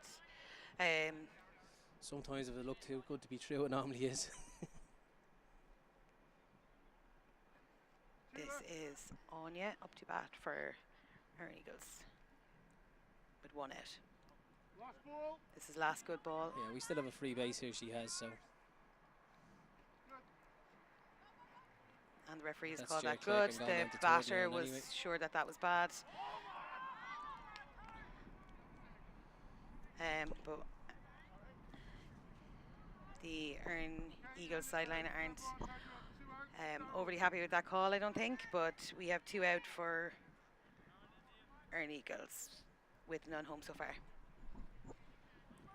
Speaker 3: Sometimes if it looked too good to be true, it normally is.
Speaker 2: This is Anya up to bat for Erne Eagles with 1 out.
Speaker 1: Last ball.
Speaker 2: This is last good ball.
Speaker 3: Yeah, we still have a free base here, she has, so.
Speaker 2: And the referees
Speaker 3: That's
Speaker 2: called
Speaker 3: Jay
Speaker 2: that
Speaker 3: Clark
Speaker 2: good.
Speaker 3: and gone
Speaker 2: The
Speaker 3: down to
Speaker 2: batter
Speaker 3: 39
Speaker 2: was
Speaker 3: anyway.
Speaker 2: sure that that was bad. But the Erne Eagles sideline aren't overly happy with that call, I don't think. But we have 2 out for Erne Eagles with none home so far.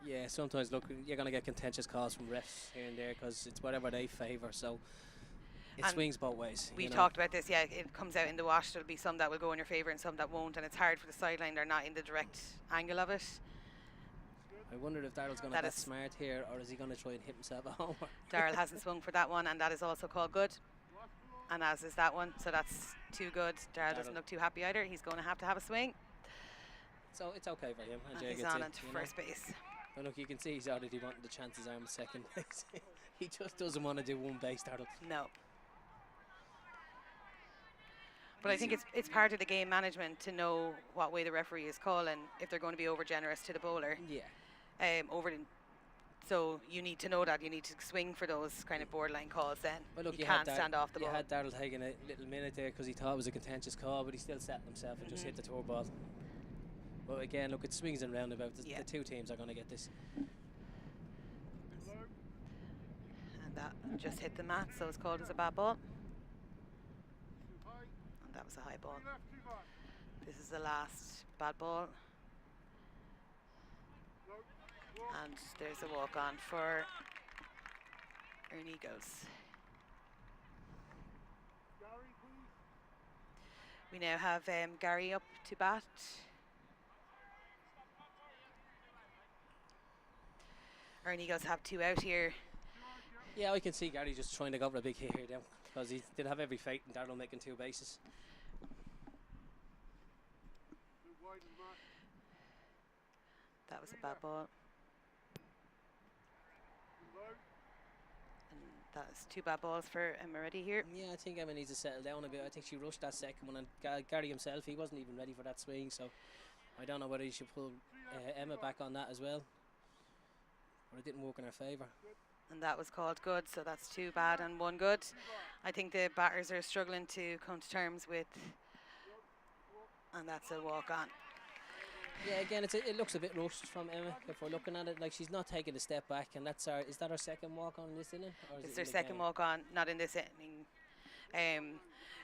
Speaker 3: Yeah, sometimes look, you're going to get contentious calls from refs here and there because it's whatever they favour, so it
Speaker 2: And
Speaker 3: swings both ways.
Speaker 2: We
Speaker 3: you know.
Speaker 2: talked about this, yeah, it comes out in the wash. There'll be some that will go in your favour and some that won't, and it's hard for the sideline. They're not in the direct angle of it.
Speaker 3: I wonder if Daryl's going to
Speaker 2: That
Speaker 3: get
Speaker 2: is-
Speaker 3: smart here, or is he going to try and hit himself at home?
Speaker 2: Daryl hasn't swung for that one, and that is also called good. And as is that one, so that's 2 good. Daryl doesn't
Speaker 3: Darryl.
Speaker 2: look too happy either. He's going to have a swing.
Speaker 3: So it's okay for him.
Speaker 2: And
Speaker 3: Jay
Speaker 2: he's
Speaker 3: gets
Speaker 2: on
Speaker 3: in,
Speaker 2: into
Speaker 3: you know.
Speaker 2: first base.
Speaker 3: But look, you can see he's already wanting to chance his arm at second base. He just doesn't want to do one base, Daryl.
Speaker 2: No. But I think it's part of the game management to know what way the referee is calling if they're going to be over generous to the bowler.
Speaker 3: Yeah.
Speaker 2: So you need to know that. You need to swing for those kind of borderline calls then.
Speaker 3: But look,
Speaker 2: you can't stand off the
Speaker 3: you
Speaker 2: ball.
Speaker 3: had Daryl taking a little minute there because he thought it was a contentious call, but he still settled himself and just hit the tour ball. But again, look, it swings and roundabouts.
Speaker 2: Yeah.
Speaker 3: The two teams are going to get this.
Speaker 2: And that just hit the mat, so it's called as a bad ball. And that was a high ball. This is the last bad ball. And there's a walk on for Erne Eagles. We now have Gary up to bat. Erne Eagles have 2 out here.
Speaker 3: Yeah, I can see Gary just trying to go for a big hit here now because he did have every faith in Daryl making 2 bases.
Speaker 2: That was a bad ball. And that's 2 bad balls for Emma Reddy here.
Speaker 3: Yeah, I think Emma needs to settle down a bit. I think she rushed that second one, and Gary himself, he wasn't even ready for that swing, so I don't know whether he should pull Emma back on that as well. But it didn't work in her favour.
Speaker 2: And that was called good, so that's 2 bad and 1 good. I think the batters are struggling to come to terms with, and that's a walk on.
Speaker 3: Yeah, again, it looks a bit rushed from Emma if we're looking at it. Like, she's not taking a step back, and is that her second walk on in this inning? Or is
Speaker 2: It's
Speaker 3: it
Speaker 2: their
Speaker 3: in the
Speaker 2: second
Speaker 3: game?
Speaker 2: walk on, not in this inning.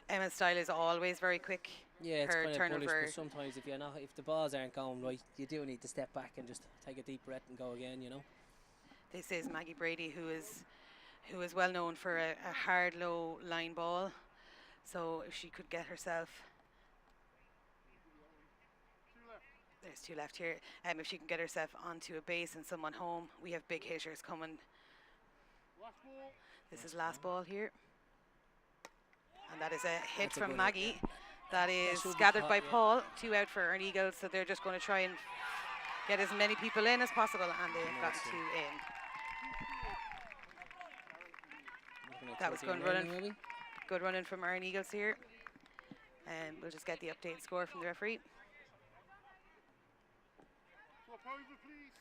Speaker 2: Emma's style is always very quick.
Speaker 3: Yeah, it's
Speaker 2: her
Speaker 3: kind of bullish,
Speaker 2: turnover.
Speaker 3: but sometimes if the balls aren't going right, you do need to step back and just take a deep breath and go again, you know.
Speaker 2: This is Maggie Brady, who is well known for a hard, low line ball. So if she could get herself, there's 2 left here. If she can get herself onto a base and someone home, we have big hitters coming. This is last ball here, and that is a hit
Speaker 3: That's a
Speaker 2: from
Speaker 3: good hit.
Speaker 2: Maggie. That is
Speaker 3: should be
Speaker 2: gathered
Speaker 3: caught,
Speaker 2: by
Speaker 3: yeah.
Speaker 2: Paul. 2 out for Erne Eagles, so they're just going to try and get as many people in as possible, and they've got
Speaker 3: Nice,
Speaker 2: 2
Speaker 3: yeah.
Speaker 2: in.
Speaker 3: Looking at
Speaker 2: That was
Speaker 3: 13
Speaker 2: good running.
Speaker 3: maybe.
Speaker 2: Good running from Erne Eagles here. And we'll just get the update score from the referee.
Speaker 1: Swap over, please.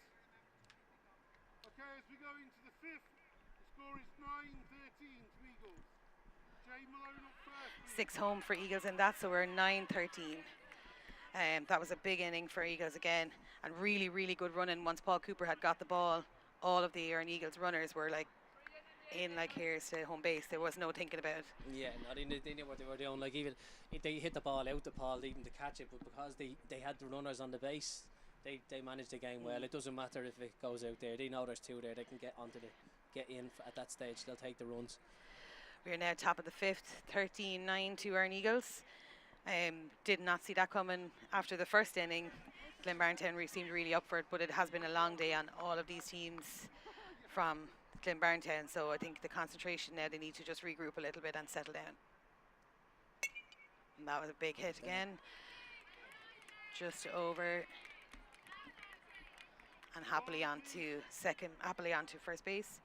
Speaker 1: Okay, as we go into the 5th, the score is 9-13 to Eagles. Jay Malone up first.
Speaker 2: 6 home for Eagles in that, so we're 9-13. That was a big inning for Eagles again, and really, really good running. Once Paul Cooper had got the ball, all of the Erne Eagles runners were like in like here's to home base. There was no thinking about it.
Speaker 3: Yeah, no, they knew what they were doing. Like, even if they hit the ball out the Paul, even to catch it, but because they had the runners on the base, they managed the game well. It doesn't matter if it goes out there. They know there's 2 there. They can get in at that stage. They'll take the runs.
Speaker 2: We're now top of the 5th, 13-9 to Erne Eagles. Did not see that coming after the first inning. Glynnbarntown seemed really up for it, but it has been a long day on all of these teams from Glynnbarntown. So I think the concentration now, they need to just regroup a little bit and settle down. And that was a big hit again. Just over. And happily on to first base.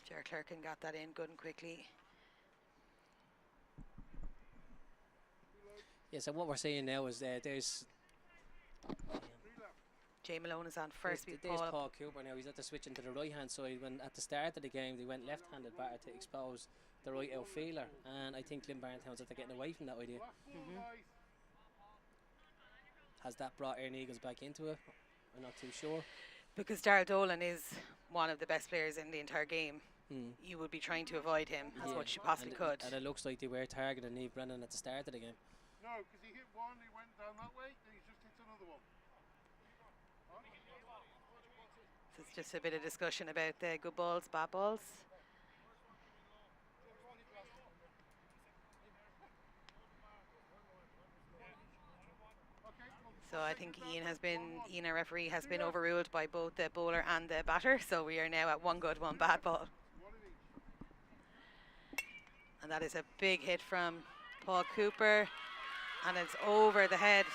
Speaker 2: Ger Clerkin got that in good and quickly.
Speaker 3: Yeah, so what we're seeing now is there's
Speaker 2: Jay Malone is on first.
Speaker 3: there's Paul Cooper now. He's at the switch into the right-hand side. When at the start of the game, they went left-handed batter to expose the right outfielder. And I think Glynnbarntown's after getting away from that idea. Has that brought Erne Eagles back into it? I'm not too sure.
Speaker 2: Because Darrell Dolan is one of the best players in the entire game. You would be trying to avoid him as much as you possibly could.
Speaker 3: And it looks like they were targeting Neve Brennan at the start of the game.
Speaker 1: No, because he hit one, he went down that way, then he's just hit another one.
Speaker 2: So it's just a bit of discussion about the good balls, bad balls. So I think Ian, our referee, has been overruled by both the bowler and the batter. So we are now at one good, one bad ball. And that is a big hit from Paul Cooper. And it's over the head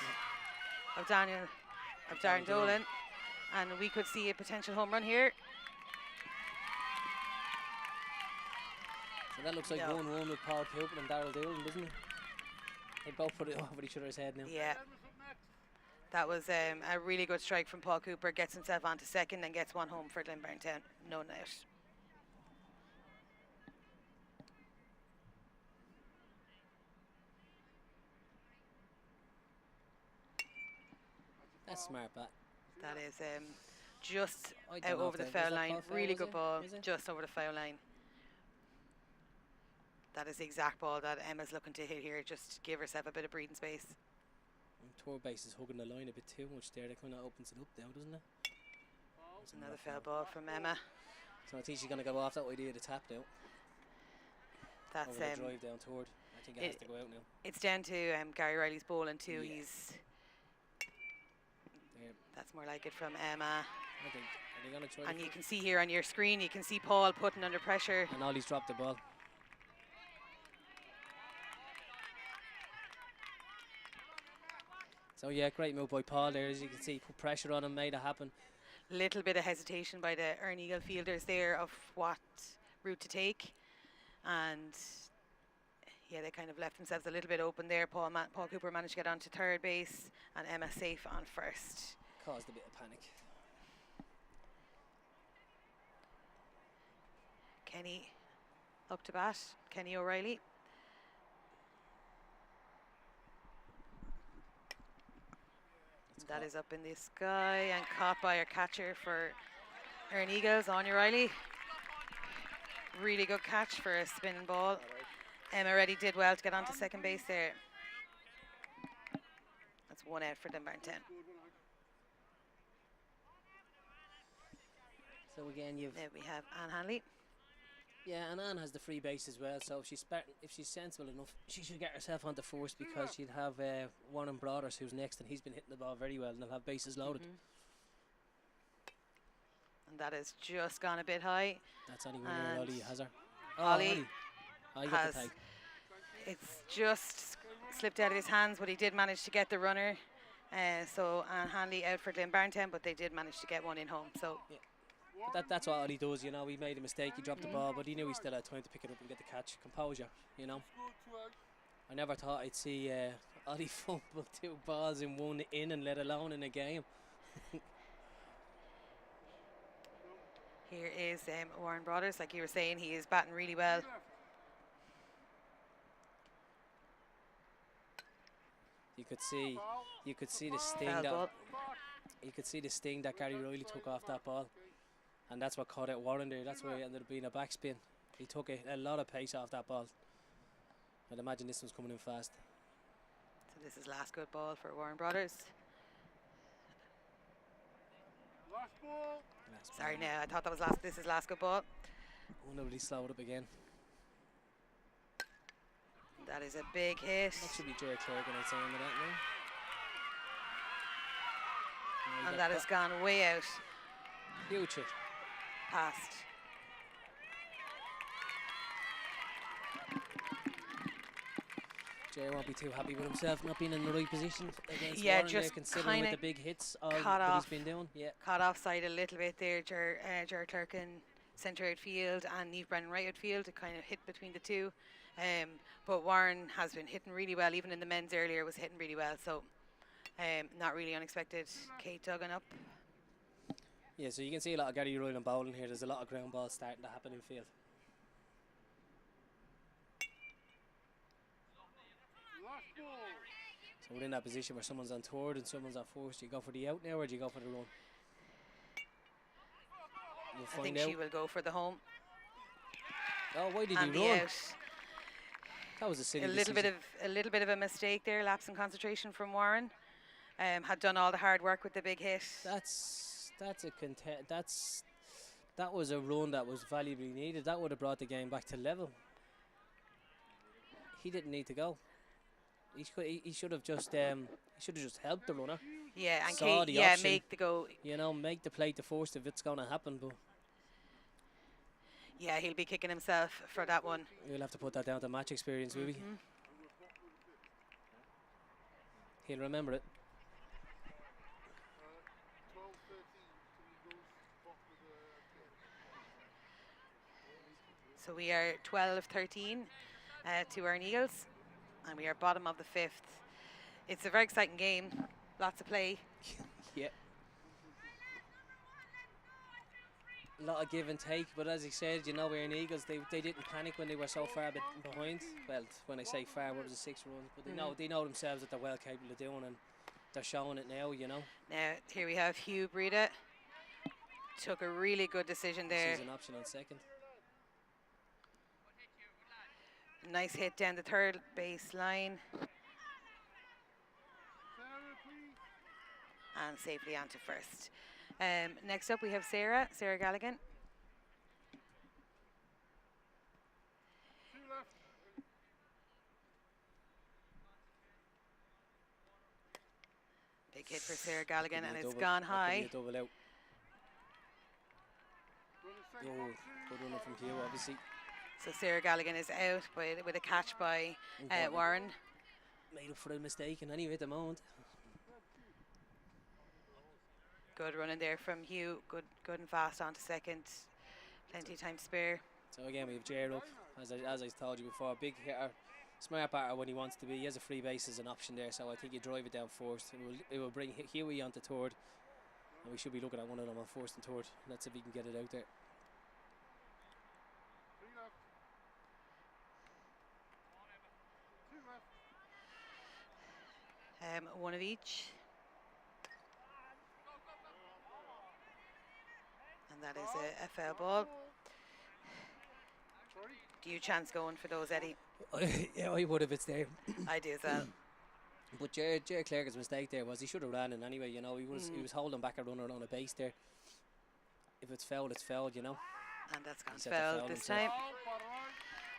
Speaker 2: of Darren Dolan. And we could see a potential home run here.
Speaker 3: So that looks like 1-1 with Paul Cooper and Darrell Dolan, doesn't it? They both put it over each other's head now.
Speaker 2: Yeah. That was a really good strike from Paul Cooper. Gets himself onto second and gets one home for Glynnbarntown. No doubt.
Speaker 3: That's smart bat.
Speaker 2: That is just out over the foul line. Really good ball, just over the foul line. That is the exact ball that Emma's looking to hit here. Just give herself a bit of breathing space.
Speaker 3: Third base is hugging the line a bit too much there. That kind of opens it up now, doesn't it?
Speaker 2: It's another foul ball from Emma.
Speaker 3: So I think she's going to go off that idea to tap now.
Speaker 2: That's
Speaker 3: drive down toward. I think it has to go out now.
Speaker 2: It's down to Gary Riley's bowling too.
Speaker 3: Yeah.
Speaker 2: He's.
Speaker 3: There.
Speaker 2: That's more like it from Emma.
Speaker 3: I think. Are they going to try?
Speaker 2: And you can see here on your screen, you can see Paul putting under pressure.
Speaker 3: And Ollie's dropped the ball. So yeah, great move by Paul there. As you can see, put pressure on him, made it happen.
Speaker 2: Little bit of hesitation by the Erne Eagle fielders there of what route to take, and yeah, they kind of left themselves a little bit open there. Paul Cooper managed to get onto third base, and Emma safe on first.
Speaker 3: Caused a bit of panic.
Speaker 2: Kenny up to bat. Kenny O'Reilly. That is up in the sky and caught by our catcher for Erne Eagles, Anya Riley. Really good catch for a spinning ball. Emma Reddy did well to get onto second base there. That's one out for Glynnbarntown.
Speaker 3: So again,
Speaker 2: There we have Anne Hanley.
Speaker 3: Yeah, and Anne has the free base as well, so if she's sensible enough, she should get herself onto first, because she'd have Warren Brothers who's next, and he's been hitting the ball very well, and they'll have bases loaded.
Speaker 2: And that has just gone a bit high.
Speaker 3: That's only when Ollie has her.
Speaker 2: Ollie
Speaker 3: has the take.
Speaker 2: It's just slipped out of his hands, but he did manage to get the runner. So Anne Hanley out for Glynnbarntown, but they did manage to get one in home. So.
Speaker 3: Yeah. But that's what Ollie does, you know. He made a mistake, he dropped the ball, but he knew he still had time to pick it up and get the catch. Composure, you know. I never thought I'd see Ollie fumble 2 balls in one inning, let alone in a game.
Speaker 2: Here is Warren Brothers, like you were saying, he is batting really well.
Speaker 3: You could see the sting that Gary Riley took off that ball. And that's what caught out Warren there. That's where he ended up being a backspin. He took a lot of pace off that ball. I'd imagine this one's coming in fast.
Speaker 2: So this is last good ball for Warren Brothers.
Speaker 1: Last ball.
Speaker 2: Sorry, now I thought that was last. This is last good ball.
Speaker 3: Oh, nobody slowed up again.
Speaker 2: That is a big hit.
Speaker 3: That should be Ger Clerkin, I'd say, under that now.
Speaker 2: And that has gone way out
Speaker 3: Huge hit.
Speaker 2: past.
Speaker 3: Jerry won't be too happy with himself not being in the right position against
Speaker 2: Yeah,
Speaker 3: Warren there,
Speaker 2: just
Speaker 3: considering with
Speaker 2: kinda
Speaker 3: the big hits
Speaker 2: caught
Speaker 3: that
Speaker 2: off.
Speaker 3: he's been doing. Yeah.
Speaker 2: Caught offside a little bit there. Ger Clerkin centre outfield and Neve Brennan right outfield. It kind of hit between the two. But Warren has been hitting really well. Even in the men's earlier was hitting really well. So not really unexpected. Kate Duggan up.
Speaker 3: Yeah, so you can see a lot of Gary Ryan bowling here. There's a lot of ground balls starting to happen in field. So we're in that position where someone's on third and someone's on fourth. Do you go for the out now or do you go for the run? We'll
Speaker 2: I
Speaker 3: find
Speaker 2: think
Speaker 3: out.
Speaker 2: she will go for the home.
Speaker 3: Oh, why did
Speaker 2: And
Speaker 3: he
Speaker 2: the
Speaker 3: run?
Speaker 2: out.
Speaker 3: That was a silly
Speaker 2: A little bit of a mistake there. Lapse in concentration from Warren. Had done all the hard work with the big hit.
Speaker 3: That was a run that was valuably needed. That would have brought the game back to level. He didn't need to go. He should have just helped the runner.
Speaker 2: Yeah, and
Speaker 3: Saw
Speaker 2: Kate,
Speaker 3: the
Speaker 2: yeah,
Speaker 3: option.
Speaker 2: make the go.
Speaker 3: You know, make the play to force if it's going to happen. But
Speaker 2: Yeah, he'll be kicking himself for that one.
Speaker 3: we'll have to put that down to match experience, will we? He'll remember it.
Speaker 1: 12-13 to Eagles.
Speaker 2: So we are 12-13 to Erne Eagles, and we are bottom of the fifth. It's a very exciting game, lots of play.
Speaker 3: Yeah. A lot of give and take, but as he said, you know, Erne Eagles, they didn't panic when they were so far behind. Well, when I say far, what was it, 6 runs? But they know themselves that they're well capable of doing, and they're showing it now, you know.
Speaker 2: Now, here we have Hugh Breda. Took a really good decision there.
Speaker 3: She's an option on second.
Speaker 2: Nice hit down the third base line. And safely onto first. Next up we have Sarah Galligan. Big hit for Sarah Galligan, and it's gone high.
Speaker 3: Double out. Oh, good runner from Hugh, obviously.
Speaker 2: So Sarah Galligan is out with a catch by Warren.
Speaker 3: Made up for a mistake, and anyway, at the moment.
Speaker 2: Good run in there from Hugh. Good and fast onto second. Plenty of time to spare.
Speaker 3: So again, we have Jair up, as I told you before, big hitter, smart batter when he wants to be. He has a free base as an option there, so I think you drive it down first. It will bring Huey onto third, and we should be looking at one of them on first and third. Let's see if we can get it out there.
Speaker 2: One of each. And that is a foul ball. Do you chance going for those, Eddie?
Speaker 3: Yeah, I would if it's there.
Speaker 2: I do as well.
Speaker 3: But Jerry Clerk's mistake there was he should have ran in anyway, you know. He was holding back a runner on a base there. If it's fouled, it's fouled, you know.
Speaker 2: And that's gone
Speaker 3: He's had to
Speaker 2: fouled
Speaker 3: foul
Speaker 2: this
Speaker 3: himself.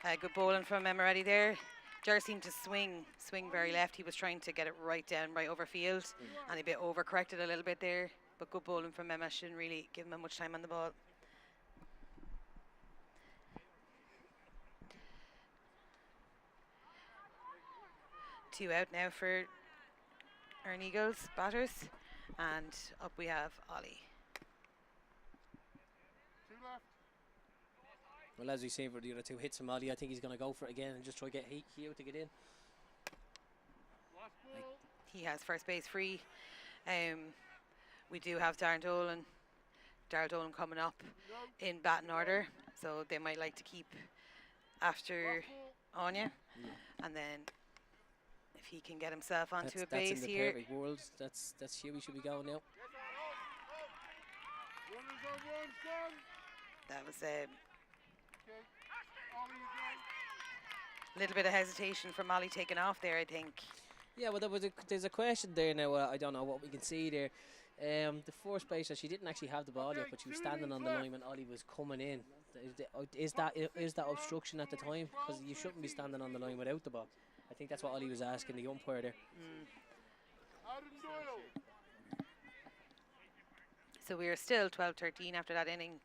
Speaker 2: time. Good bowling from Emeretti there. Jerry seemed to swing very left. He was trying to get it right over field, and he bit overcorrected a little bit there. But good bowling from Emma. Shouldn't really give him much time on the ball. Two out now for Erne Eagles batters, and up we have Ollie.
Speaker 3: Well, as we see for the other two hits from Ollie, I think he's going to go for it again and just try to get Hugh to get in.
Speaker 2: He has first base free. We do have Darryl Dolan coming up in batting order, so they might like to keep after Anya, and then if he can get himself onto a base
Speaker 3: that's in the
Speaker 2: here.
Speaker 3: perfect world. That's Huey should be going now.
Speaker 2: That was a little bit of hesitation from Molly taking off there, I think.
Speaker 3: Yeah, well, there's a question there now. I don't know what we can see there. The first baser, she didn't actually have the ball yet, but she was standing on the line when Ollie was coming in. Is that obstruction at the time? Because you shouldn't be standing on the line without the ball. I think that's what Ollie was asking the umpire there.
Speaker 2: So we are still 12-13 after that inning.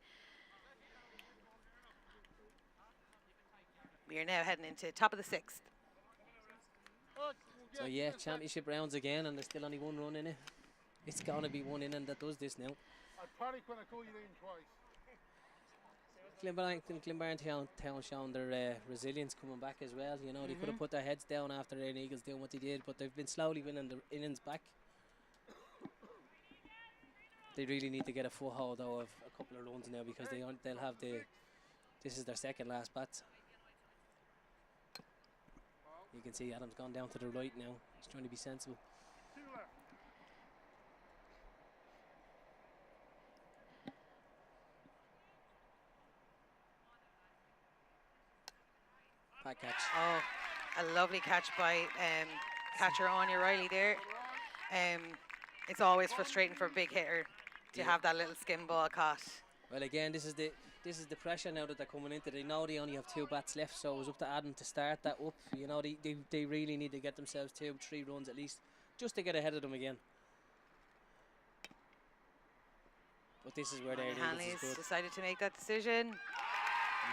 Speaker 2: We are now heading into top of the 6th.
Speaker 3: So yeah, championship rounds again, and there's still only one run in it. It's gonna be one inning that does this now.
Speaker 1: I panic when I call you in twice.
Speaker 3: Glynnbarntown showing their resilience coming back as well. You know, they could have put their heads down after Erne Eagles doing what they did, but they've been slowly winning the innings back. They really need to get a foothold though of a couple of runs now, because they'll have this is their second last bat. You can see Adam's gone down to the right now. He's trying to be sensible.
Speaker 1: 2 left.
Speaker 3: Back catch.
Speaker 2: Oh, a lovely catch by catcher Erne Riley there. It's always frustrating for a big hitter to have that little skin ball caught.
Speaker 3: Well, again, this is the pressure now that they're coming into. They know they only have 2 bats left, so it was up to Adam to start that up. You know, they really need to get themselves 2-3 runs at least, just to get ahead of them again. But this is where they're
Speaker 2: Hanley's decided to make that decision.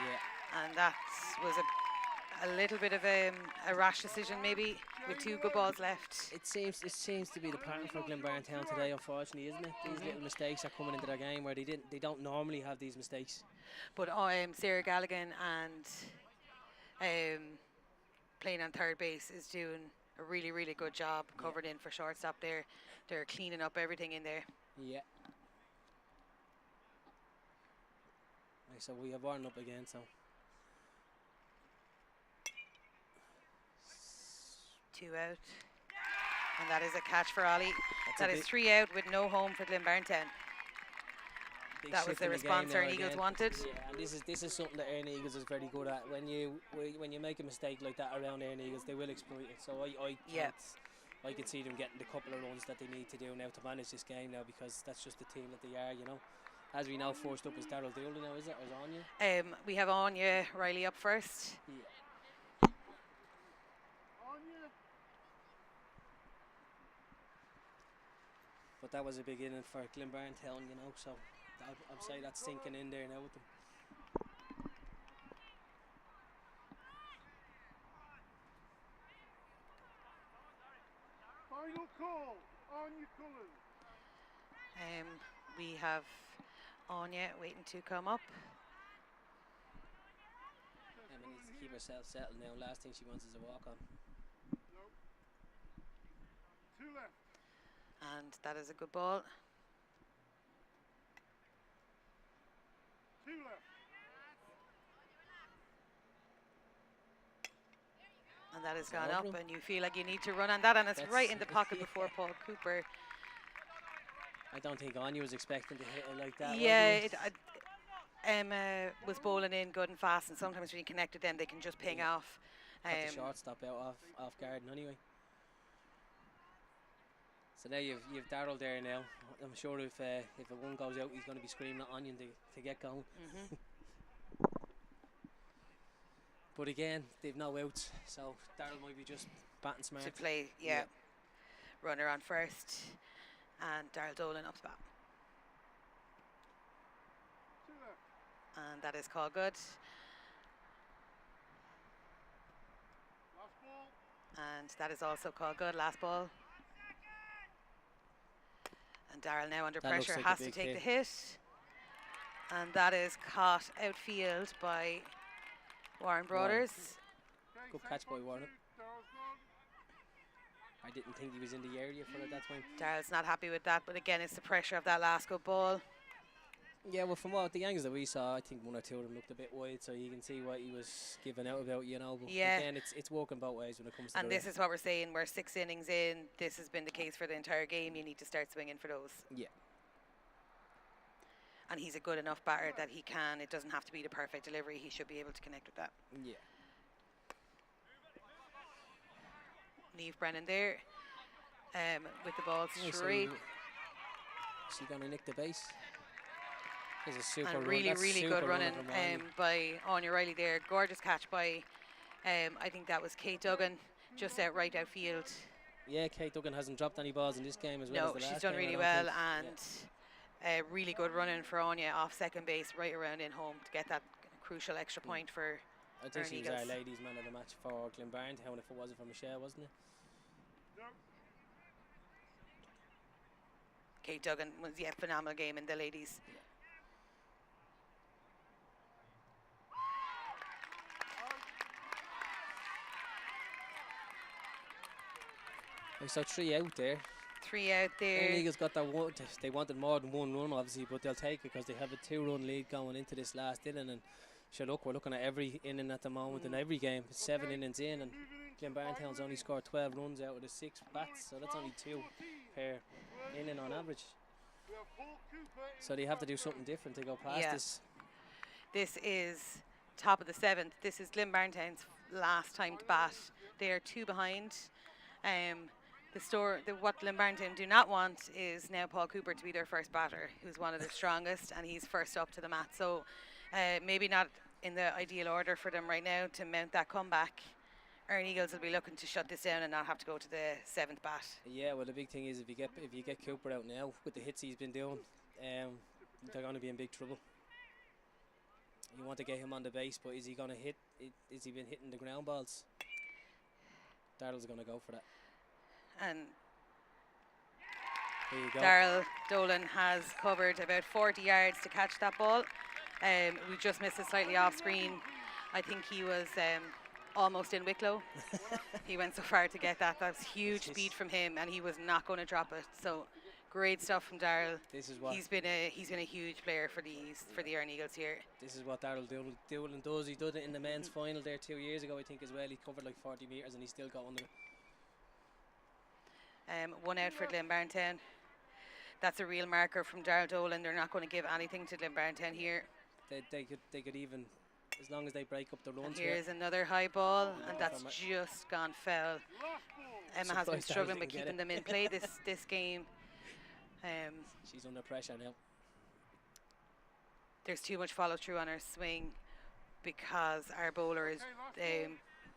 Speaker 3: Yeah.
Speaker 2: And that was a little bit of a rash decision, maybe, with 2 good balls left.
Speaker 3: It seems to be the pattern for Glynnbarntown today, unfortunately, isn't it? These little mistakes are coming into their game where they don't normally have these mistakes.
Speaker 2: But Sarah Galligan and playing on third base is doing a really, really good job covered in for shortstop there. They're cleaning up everything in there.
Speaker 3: Yeah. Right, so we have Warren up again, so.
Speaker 2: 2 out. And that is a catch for Ollie. That is 3 out with no home for Glynnbarntown. That was the response Erne Eagles wanted.
Speaker 3: Yeah, and this is something that Erne Eagles is very good at. When you make a mistake like that around Erne Eagles, they will exploit it. So I can see them getting the couple of runs that they need to do now to manage this game now, because that's just the team that they are, you know. As we know, first up is Daryl Dooley now, is it? Or is Anya?
Speaker 2: We have Anya Riley up first.
Speaker 3: Yeah. But that was a big inning for Glynnbarntown, you know, so I'd say that's sinking in there now with them.
Speaker 1: Final call on your colours.
Speaker 2: We have Anya waiting to come up.
Speaker 3: Emma needs to keep herself settled now. Last thing she wants is a walk on.
Speaker 1: No. 2 left.
Speaker 2: And that is a good ball.
Speaker 1: 2 left.
Speaker 2: And that has gone up, and you feel like you need to run on that, and it's right in the pocket before Paul Cooper.
Speaker 3: I don't think Anya was expecting to hit it like that.
Speaker 2: Yeah, Emma was bowling in good and fast, and sometimes when you connect with them, they can just ping off.
Speaker 3: Got the shortstop out off guard anyway. So there you've Daryl there now. I'm sure if a one goes out, he's going to be screaming at Onion to get going. But again, they've no outs, so Daryl might be just batting smart.
Speaker 2: To play, yeah. Runner on first, and Daryl Dolan up to bat.
Speaker 1: 2 left.
Speaker 2: And that is called good.
Speaker 1: Last ball.
Speaker 2: And that is also called good, last ball. And Daryl now under pressure has to take the hit. And that is caught outfield by Warren Brothers.
Speaker 3: Good catch by Warren. I didn't think he was in the area for it that time.
Speaker 2: Daryl's not happy with that, but again, it's the pressure of that last good ball.
Speaker 3: Yeah, well, from what the angles that we saw, I think 1 or 2 of them looked a bit wide, so you can see what he was giving out about, you know. But again, it's working both ways when it comes to
Speaker 2: and this is what we're saying, we're 6 innings in, this has been the case for the entire game, you need to start swinging for those.
Speaker 3: Yeah.
Speaker 2: And he's a good enough batter that he can, it doesn't have to be the perfect delivery, he should be able to connect with that.
Speaker 3: Yeah.
Speaker 2: Neve Brennan there, with the ball straight.
Speaker 3: Is he going to nick the base? It's a super
Speaker 2: and really, really good running by Anya Riley there. Gorgeous catch by, I think that was Kate Duggan, just out right outfield.
Speaker 3: Yeah, Kate Duggan hasn't dropped any balls in this game as well as the last
Speaker 2: she's done
Speaker 3: game,
Speaker 2: really well, and Really good running for Anya off second base, right around in home to get that crucial extra point for
Speaker 3: I think
Speaker 2: Erne
Speaker 3: she was
Speaker 2: Eagles.
Speaker 3: our ladies' man of the match for Glynnbarntown if it wasn't for Michelle, wasn't it?
Speaker 2: Kate Duggan was a phenomenal game in the ladies.
Speaker 3: So 3 out there.
Speaker 2: 3 out there.
Speaker 3: Erne Eagles got that one. They wanted more than 1 run, obviously, but they'll take it because they have a 2-run lead going into this last inning. And sure, look, we're looking at every inning at the moment in every game. 7 innings in, and Glynnbarntown's only scored 12 runs out of the 6 bats, so that's only 2 per inning on average. So they have to do something different to go past this.
Speaker 2: This is top of the 7th. This is Glynnbarntown's last time to bat. They are 2 behind. What Glynnbarntown do not want is now Paul Cooper to be their first batter, who's one of the strongest, and he's first up to the mat. So maybe not in the ideal order for them right now to mount that comeback. Erne Eagles will be looking to shut this down and not have to go to the 7th bat.
Speaker 3: Yeah, well, the big thing is if you get Cooper out now with the hits he's been doing, they're going to be in big trouble. You want to get him on the base, but is he going to hit? Is he been hitting the ground balls? Daryl's going to go for that.
Speaker 2: And
Speaker 3: there you go.
Speaker 2: Daryl Dolan has covered about 40 yards to catch that ball. We just missed it slightly off screen. I think he was almost in Wicklow. He went so far to get that. That was huge speed from him, and he was not going to drop it. So great stuff from Daryl.
Speaker 3: This is what
Speaker 2: he's been a huge player for the Erne Eagles here.
Speaker 3: This is what Daryl Dolan does. He did it in the men's final there 2 years ago, I think, as well. He covered like 40 metres and he still got under it.
Speaker 2: 1 out for Glynnbarntown. That's a real marker from Daryl Dolan. They're not going to give anything to Glynnbarntown here.
Speaker 3: They could even, as long as they break up the runs.
Speaker 2: Here's another high ball, and that's just gone foul. Emma has been struggling with keeping them in play this game.
Speaker 3: She's under pressure now.
Speaker 2: There's too much follow through on her swing because our bowler is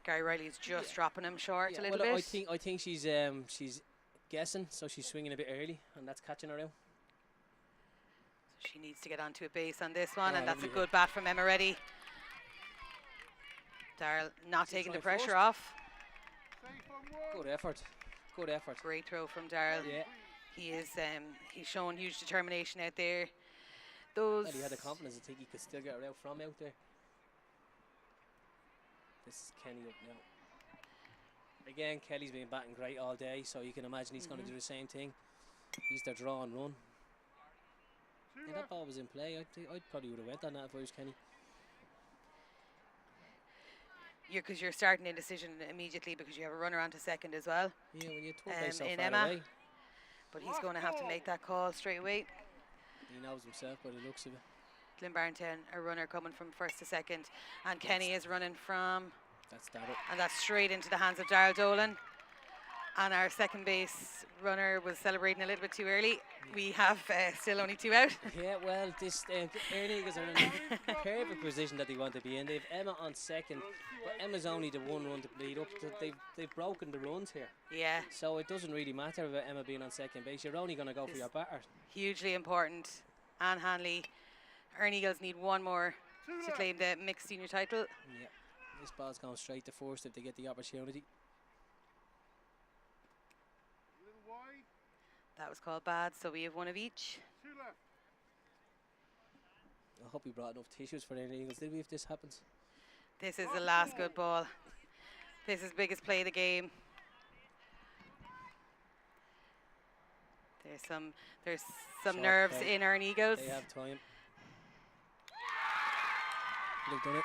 Speaker 2: Gary Riley is just dropping him short a little bit.
Speaker 3: I think she's guessing, so she's swinging a bit early, and that's catching her out.
Speaker 2: So she needs to get onto a base on this one, and that's a good bat from Emma Reddy. Daryl not taking the pressure off.
Speaker 3: Good effort. Good effort.
Speaker 2: Great throw from Daryl.
Speaker 3: Yeah.
Speaker 2: He is he's showing huge determination out there.
Speaker 3: Well, he had the confidence. I think he could still get her out from out there. This is Kenny up now. Again, Kelly's been batting great all day, so you can imagine he's going to do the same thing. He's their draw and run. Yeah, that ball was in play. I probably would have went on that if I was Kenny.
Speaker 2: Because you're starting indecision immediately because you have a runner onto second as well.
Speaker 3: Yeah, when you took so
Speaker 2: in
Speaker 3: far
Speaker 2: Emma.
Speaker 3: away.
Speaker 2: But he's going to have to make that call straight away.
Speaker 3: He knows himself by the looks of it.
Speaker 2: Glynnbarntown, a runner coming from first to second, and Kenny is running from.
Speaker 3: That's Daryl.
Speaker 2: And that's straight into the hands of Daryl Dolan. And our second base runner was celebrating a little bit too early. We have still only 2 out.
Speaker 3: Yeah, well, this Erne Eagles are in a perfect position that they want to be in. They've Emma on second, but Emma's only the 1 run to bleed up. They've broken the runs here.
Speaker 2: Yeah.
Speaker 3: So it doesn't really matter about Emma being on second base. You're only going to go for your batter.
Speaker 2: Hugely important. Anne Hanley. Erne Eagles need 1 more to claim the mixed senior title.
Speaker 3: Yeah. This ball's going straight to first if they get the opportunity.
Speaker 2: That was called bad, so we have 1 of each.
Speaker 3: I hope we brought enough tissues for Erne Eagles, did we, if this happens?
Speaker 2: This is the last good ball. This is biggest play of the game. There's some nerves in Erne Eagles.
Speaker 3: They have time. They've done it.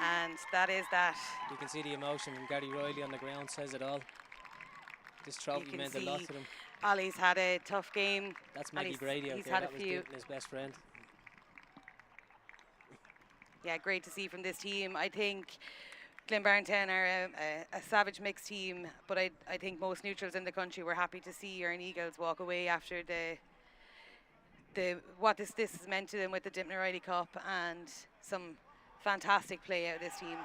Speaker 2: And that is that.
Speaker 3: You can see the emotion from Gary Riley on the ground, says it all. This trophy meant a lot to them.
Speaker 2: Ollie's had a tough game.
Speaker 3: That's Maggie Brady out there.
Speaker 2: Had
Speaker 3: that
Speaker 2: a
Speaker 3: was
Speaker 2: few.
Speaker 3: his best friend.
Speaker 2: Yeah, great to see from this team. I think Glynnbarntown are a savage mixed team, but I think most neutrals in the country were happy to see Erne Eagles walk away after what this has meant to them with the Dympna Cup and some fantastic play out of this team.